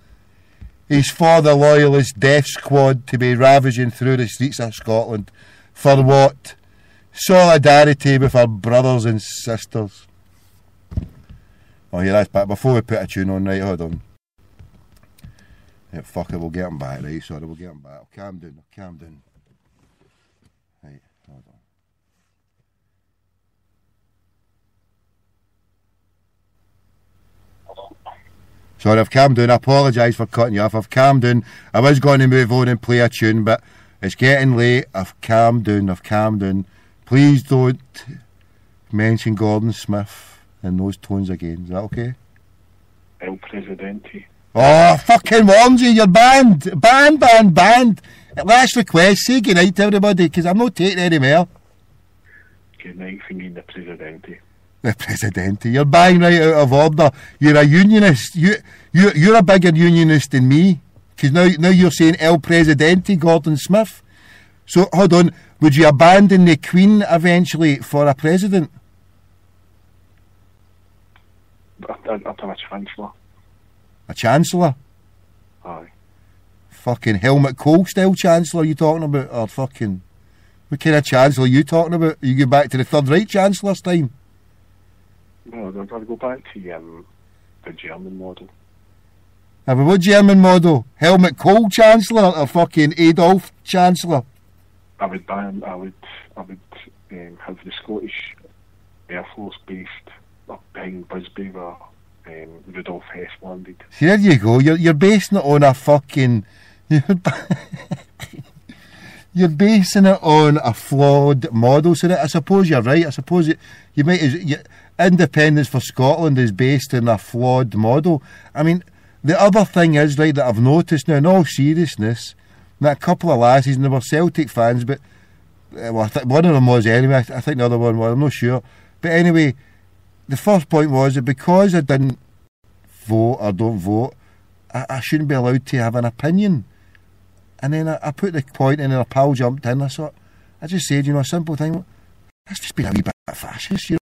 He's for the loyalist death squad to be ravaging through the streets of Scotland. For what? Solidarity with our brothers and sisters. Oh yeah, that's back. Before we put a tune on, right, hold on. Yeah, fuck it, we'll get him back, right? Sorry, we'll get him back. Calm down. Right, hold on. Sorry, I've calmed down. I apologise for cutting you off. I've calmed down. I was going to move on and play a tune, but it's getting late. I've calmed down. Please don't mention Gordon Smith in those tones again. Is that okay? El Presidente. Oh, fucking warned you, you're banned. Banned. Last request, say goodnight to everybody, because I'm not taking any more. Good night for me and the Presidente. The Presidente, you're bang right out of order. You're a unionist. You're a bigger unionist than me. Because now you're saying El Presidente, Gordon Smith. So, hold on, would you abandon the Queen eventually for a president? I'd have a Chancellor. A Chancellor? Aye. Fucking Helmut Kohl style Chancellor you talking about? Or fucking... What kind of Chancellor you talking about? You go back to the Third Reich Chancellor's time? No, I'd go back to the German model. But what German model? Helmut Kohl Chancellor or fucking Adolf Chancellor? I would have the Scottish Air Force based up behind Busby where Rudolf Hess landed. See, there you go. You're basing it on a fucking... You're basing it on a flawed model. So that, I suppose you're right. I suppose you might... Independence for Scotland is based on a flawed model. I mean, the other thing is, right, that I've noticed now, in all seriousness, that a couple of lassies, and they were Celtic fans, but... Well, I think one of them was anyway. I think the other one was. I'm not sure. But anyway, the first point was that because I didn't vote or don't vote, I shouldn't be allowed to have an opinion. And then I put the point in and a pal jumped in. I just said, a simple thing. That's just been a wee bit fascist,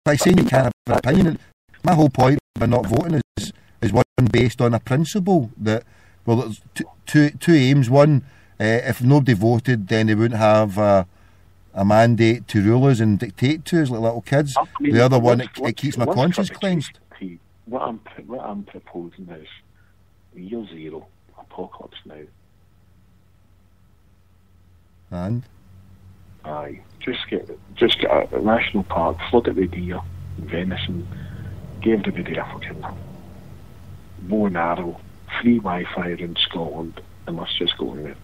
By saying you can't have an opinion. My whole point by not voting is one based on a principle that, well, there's two aims. One, if nobody voted, then they wouldn't have a mandate to rule us and dictate to us like little kids. I mean, the other one, it keeps my conscience cleansed. What I'm proposing is year zero, apocalypse now. And? Aye, just get a national park, flood it with deer, venison, give everybody a fucking bow and arrow, free Wi-Fi in Scotland, and let's just go with it.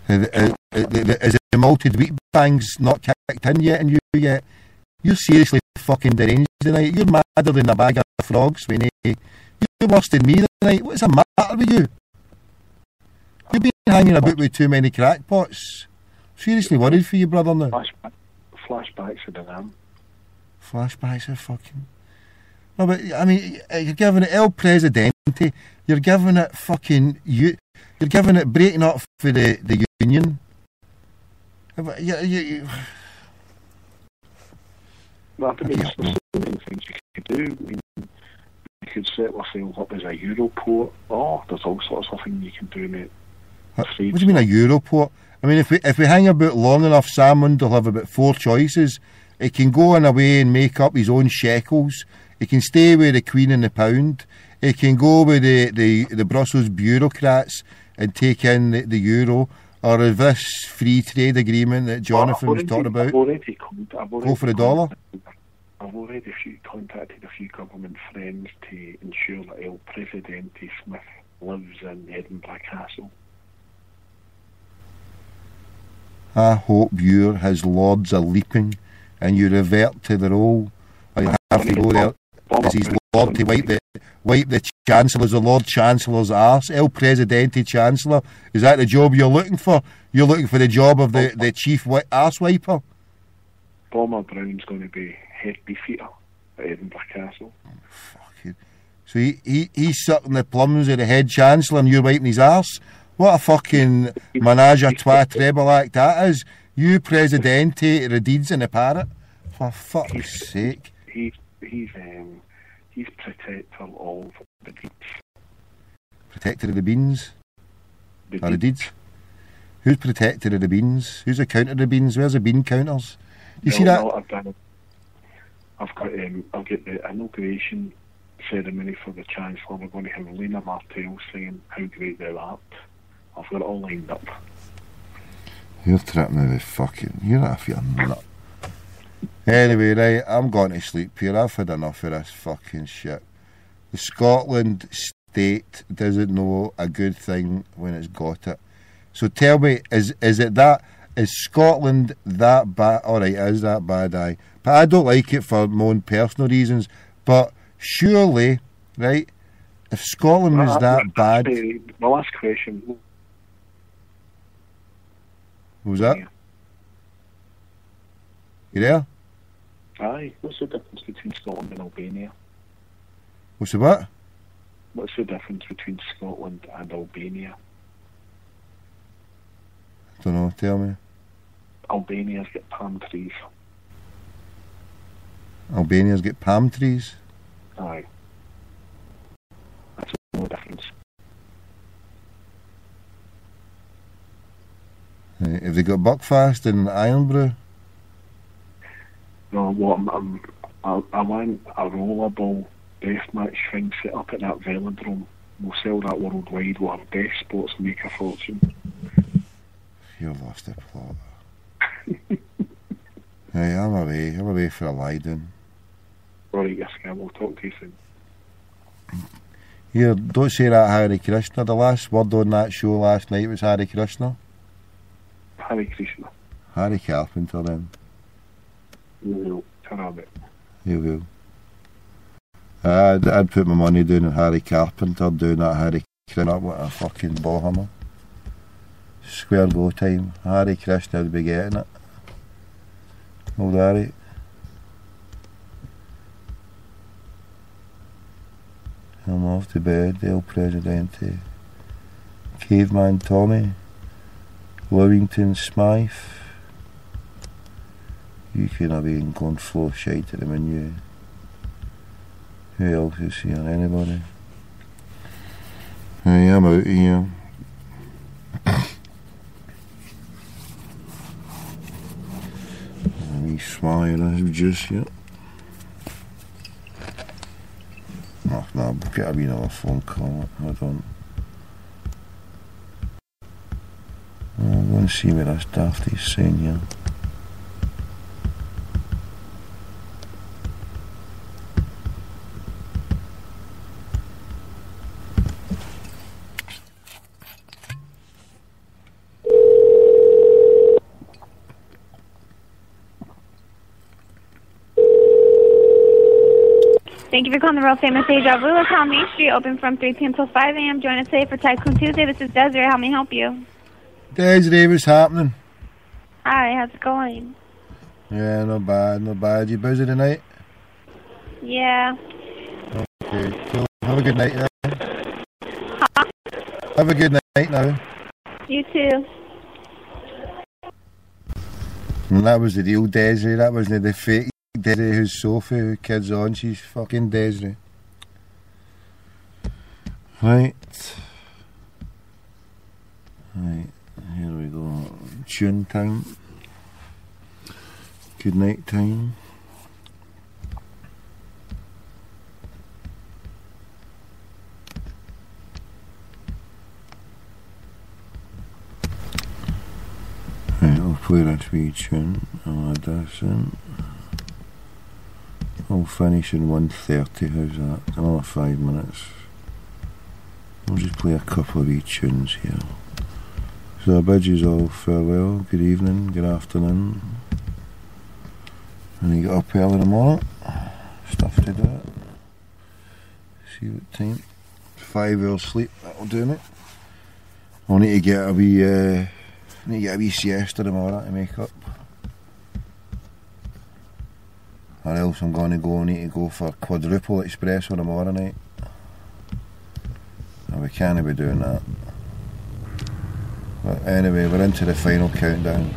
Is the malted wheat bangs not kicked in yet, and you yet? You're seriously fucking deranged tonight. You're madder than a bag of frogs, Winnie. You're worse than me tonight. What's the matter with you? You've been hanging about with too many crackpots. Seriously worried for you, brother, now. Flashbacks of the Nam. Flashbacks of fucking... No, but, I mean, you're giving it El Presidente. You're giving it fucking... You're giving it breaking up for the union. Well, I think there's so many things you could do. I mean, you could set ourselves up as a Europort. Oh, there's all sorts of things you can do, mate. What do you mean a Europort? I mean, if we hang about long enough, Salmond will have about 4 choices. He can go on away and make up his own shekels. He can stay with the Queen and the Pound. He can go with the Brussels bureaucrats and take in the euro. Or is this free trade agreement that Jonathan was talking about? Go for the dollar? I've already contacted a few government friends to ensure that El Presidente Smith lives in Edinburgh Castle. I hope his lords are leaping and you revert to the role. Or you have to go there as his lord to wipe the Chancellor's, the Lord Chancellor's arse. El Presidente Chancellor. Is that the job you're looking for? You're looking for the job of the chief arse wiper? Bomber Brown's going to be head beefeater at Edinburgh Castle. Fucking. So he's sucking the plums of the head Chancellor and you're wiping his arse? What a fucking menage a trois treble act that is. You Presidente, the deeds and the parrot. For fuck's sake. He's protector of the deeds. Protector of the beans? Or the deeds? Who's protector of the beans? Who's the counter of the beans? Where's the bean counters? You see that? I've got the inauguration ceremony for the Chancellor. We're going to have Lena Martell saying how great thou art. I've got it all lined up. You're tripping me with fucking... You're off your nut. Anyway, right, I'm going to sleep here. I've had enough of this fucking shit. The Scotland state doesn't know a good thing when it's got it. So tell me, is Scotland that bad? Alright, is that bad, aye. But I don't like it for my own personal reasons. But surely, right, If Scotland was that bad... My last question... What was that? You there? Aye, what's the difference between Scotland and Albania? What's the what? What's the difference between Scotland and Albania? Don't know, tell me. Albania's got palm trees. Albania's got palm trees? Aye. That's the only difference. Have they got Buckfast and Ironbrew? No, what I want a rollerball deathmatch thing set up at that velodrome. We'll sell that worldwide. We'll have death spots and make a fortune. You've lost the plot. Hey, I'm away for a lie down. Alright, yes, I will talk to you soon. Here, don't say that Hare Krishna. The last word on that show last night was Hare Krishna. Hare Krishna. Harry Carpenter then. No, turn on it. You will. I'd put my money down on Harry Carpenter doing that Hare Krishna. What a fucking ballhammer. Square go time. Hare Krishna would be getting it. Old Harry. I'm off to bed, El Presidente. Caveman Tommy. Lowington Smythe. You could have been going floor shite at the menu. Who else is here? Anybody? Hey, I'm out here. Let me swallow this juice here. Oh, no, I've got to be another phone call. Hold on. I'm going to see what this dafty's saying here. Thank you for calling the world famous Deja Vu. Let's on Main Street, open from 3 p.m. till 5 a.m. Join us today for Tycoon Tuesday. This is Desiree. How may I help you? Desiree, what's happening? Hi, how's it going? Yeah, not bad, not bad. You busy tonight? Yeah. Okay, cool. Have a good night now. Huh? Have a good night now. You too. And that was the real Desiree, that wasn't the fake Desiree who's Sophie, who kids on. She's fucking Desiree. Right. Right, here we go. Tune time. Good night time. Right, I'll play that wee tune. I'll add this in. I'll finish in 1:30, how's that? Another 5 minutes. I'll just play a couple of wee tunes here. So I bid you all farewell, good evening, good afternoon. And you get up early in the morning, stuff to do. See what time. 5 hours sleep, that'll do me. I'll need to get a wee siesta tomorrow to make up. Or else I'm going to need to go for quadruple espresso tomorrow night. And we can't be doing that. But anyway, we're into the final countdown.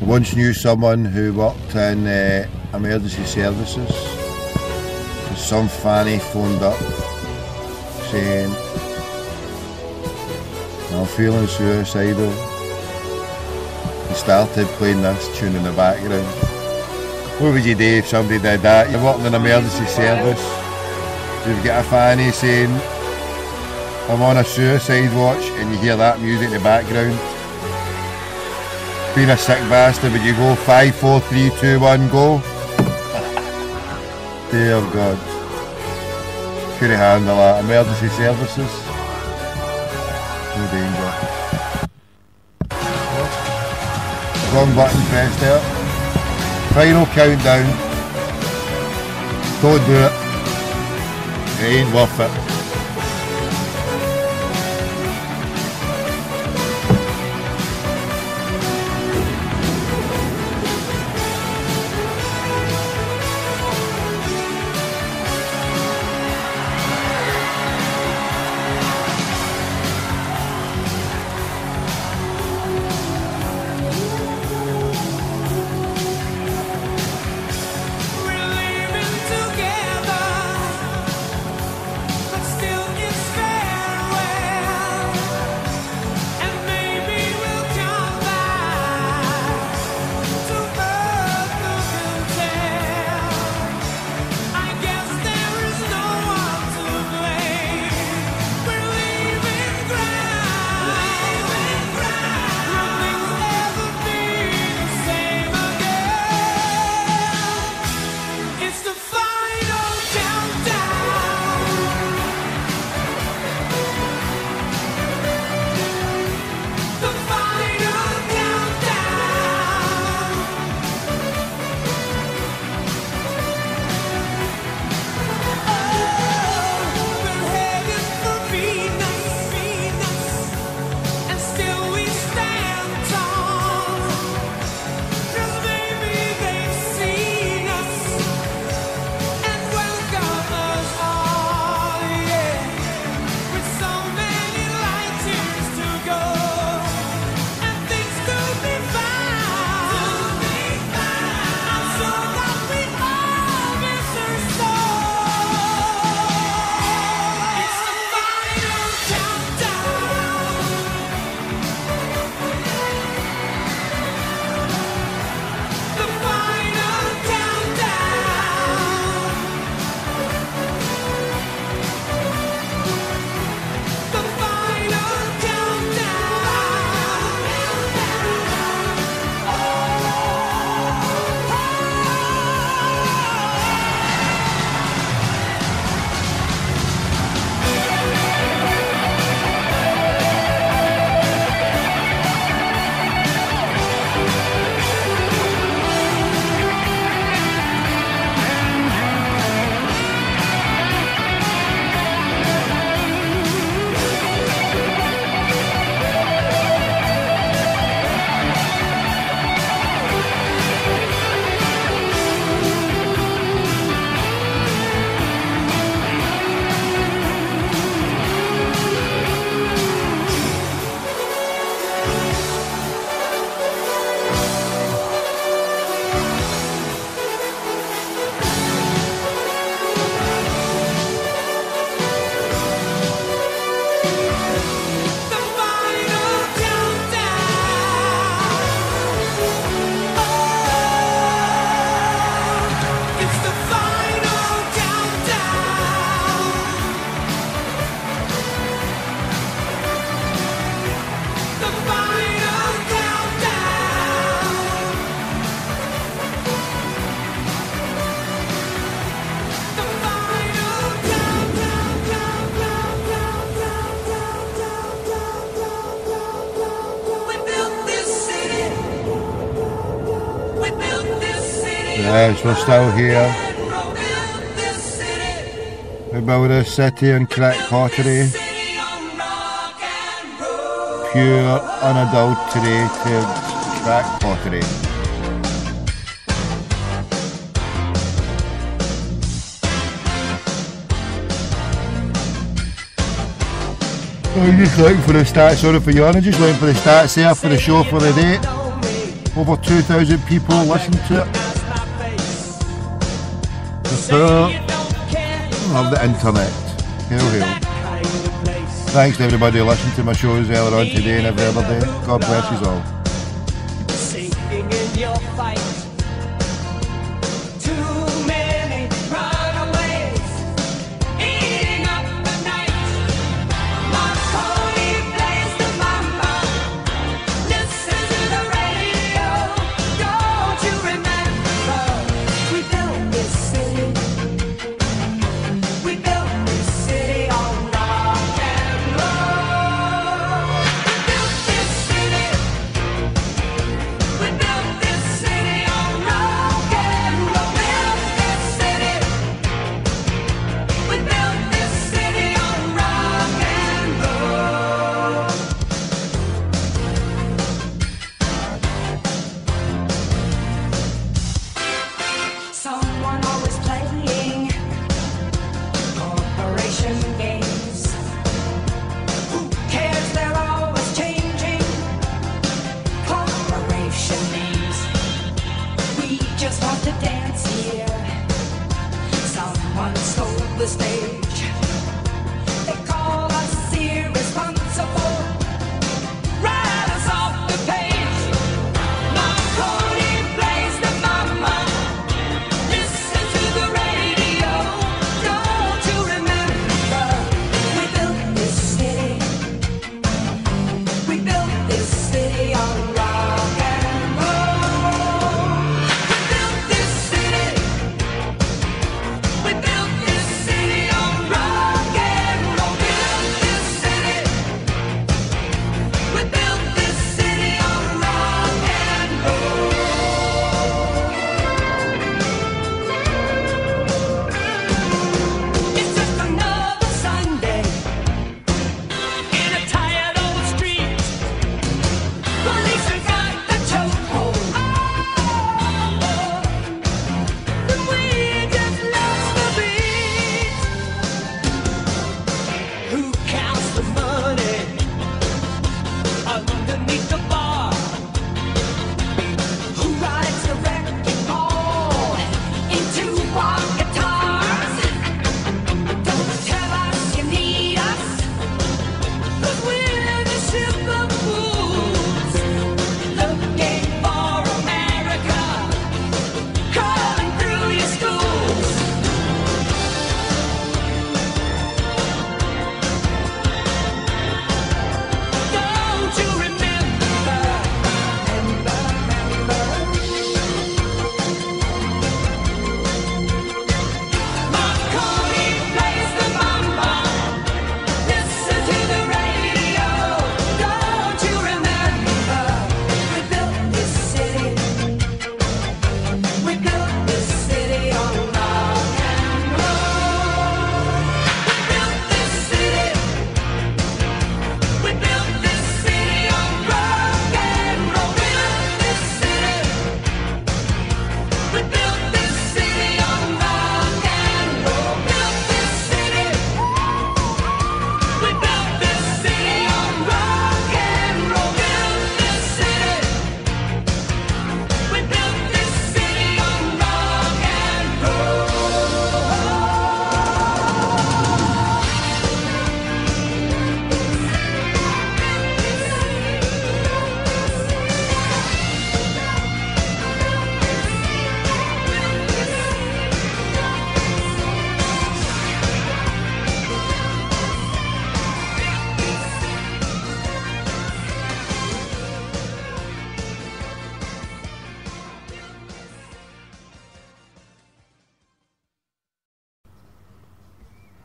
I once knew someone who worked in emergency services. Some fanny phoned up saying, I'm feeling suicidal. He started playing this tune in the background. What would you do if somebody did that? You're working in emergency service. You've got a fanny saying, I'm on a suicide watch, and you hear that music in the background. Being a sick bastard, would you go 5, 4, 3, 2, 1, go? Dear God. Couldn't handle that. Emergency services. No danger. Wrong button pressed there. Final countdown. Don't do it. It ain't worth it. Yes, we're still here. We build a city on crack pottery. Pure, unadulterated crack pottery. I'm just looking for the stats, sorry for yawning, just looking for the stats there for the show for the day. Over 2,000 people listen to it. Love the internet. Hail. Thanks to everybody who listened to my shows earlier on today and every other day. God bless you all.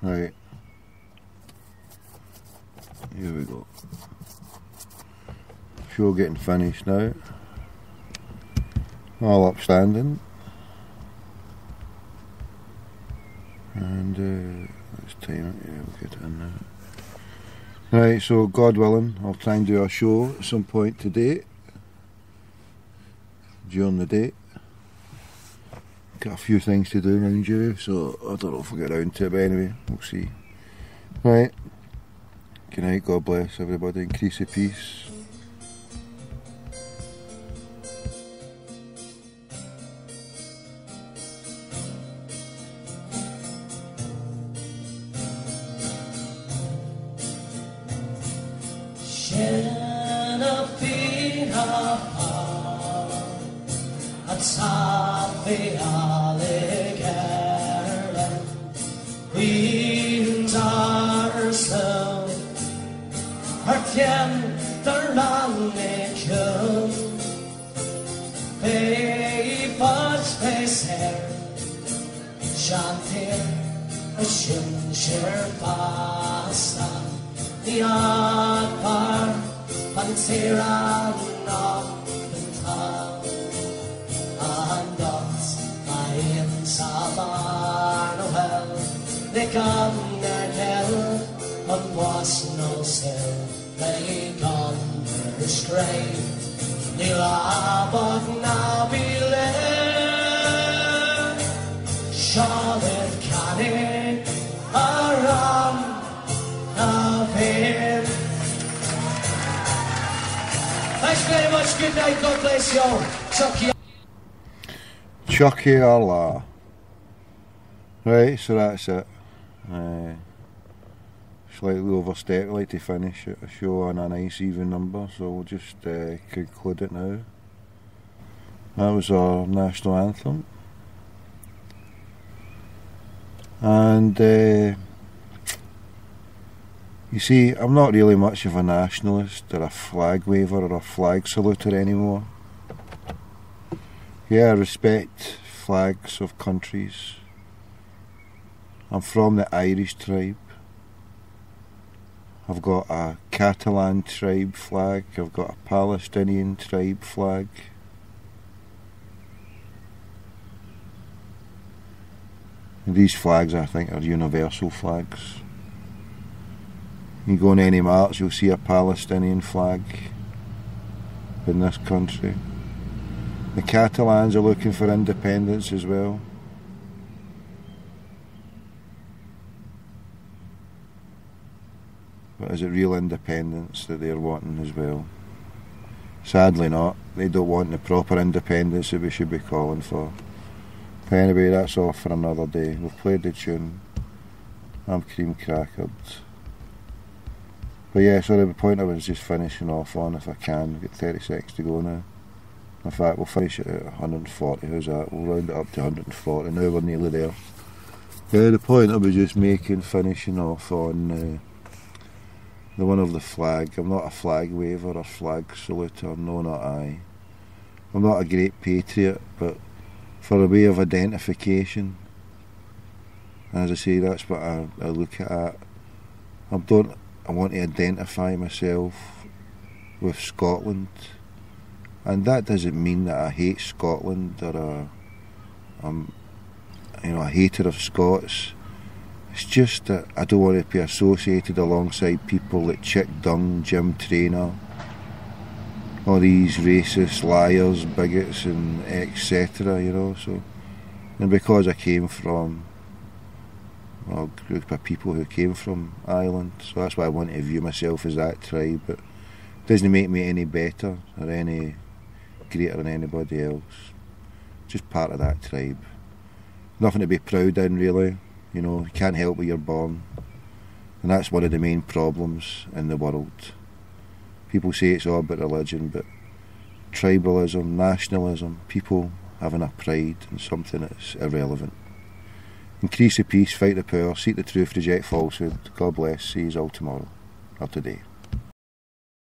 Right. Here we go. Show getting finished now. All upstanding. And let's time it. Yeah, we'll get it in now. Right, so God willing, I'll try and do a show at some point today. During the day. Got a few things to do, mind you, so I don't know if we'll get around to it, but anyway, we'll see. Right. Good night, God bless everybody, increase the peace. Chucky Allah. Right, so that's it. Slightly overstepped, like to finish a show on a nice even number, so we'll just conclude it now. That was our national anthem. And you see, I'm not really much of a nationalist or a flag waver or a flag saluter anymore. Yeah, I respect flags of countries. I'm from the Irish tribe. I've got a Catalan tribe flag. I've got a Palestinian tribe flag. And these flags, I think, are universal flags. You go in any march, you'll see a Palestinian flag in this country. The Catalans are looking for independence as well. But is it real independence that they're wanting as well? Sadly not. They don't want the proper independence that we should be calling for. But anyway, that's all for another day. We've played the tune. I'm cream crackered. But yeah, sorry, the point I was just finishing off on, if I can. We've got 30 seconds to go now. In fact, we'll finish it at 140, how's that? We'll round it up to 140, now we're nearly there. Yeah, the point I was just making, finishing off on the one of the flag. I'm not a flag waver or flag saluter, no, not I. I'm not a great patriot, but for a way of identification, as I say, that's what I look at. I want to identify myself with Scotland. And that doesn't mean that I hate Scotland or I'm a hater of Scots. It's just that I don't want to be associated alongside people like Chick Dung, Jim Traynor, all these racist liars, bigots and etc, you know. So, and because I came from a group of people who came from Ireland, so that's why I want to view myself as that tribe, but it doesn't make me any better or any greater than anybody else. Just part of that tribe. Nothing to be proud in, really. You know, you can't help where you're born. And that's one of the main problems in the world. People say it's all about religion, but tribalism, nationalism, people having a pride in something that's irrelevant. Increase the peace, fight the power, seek the truth, reject falsehood. God bless. See you all tomorrow, or today.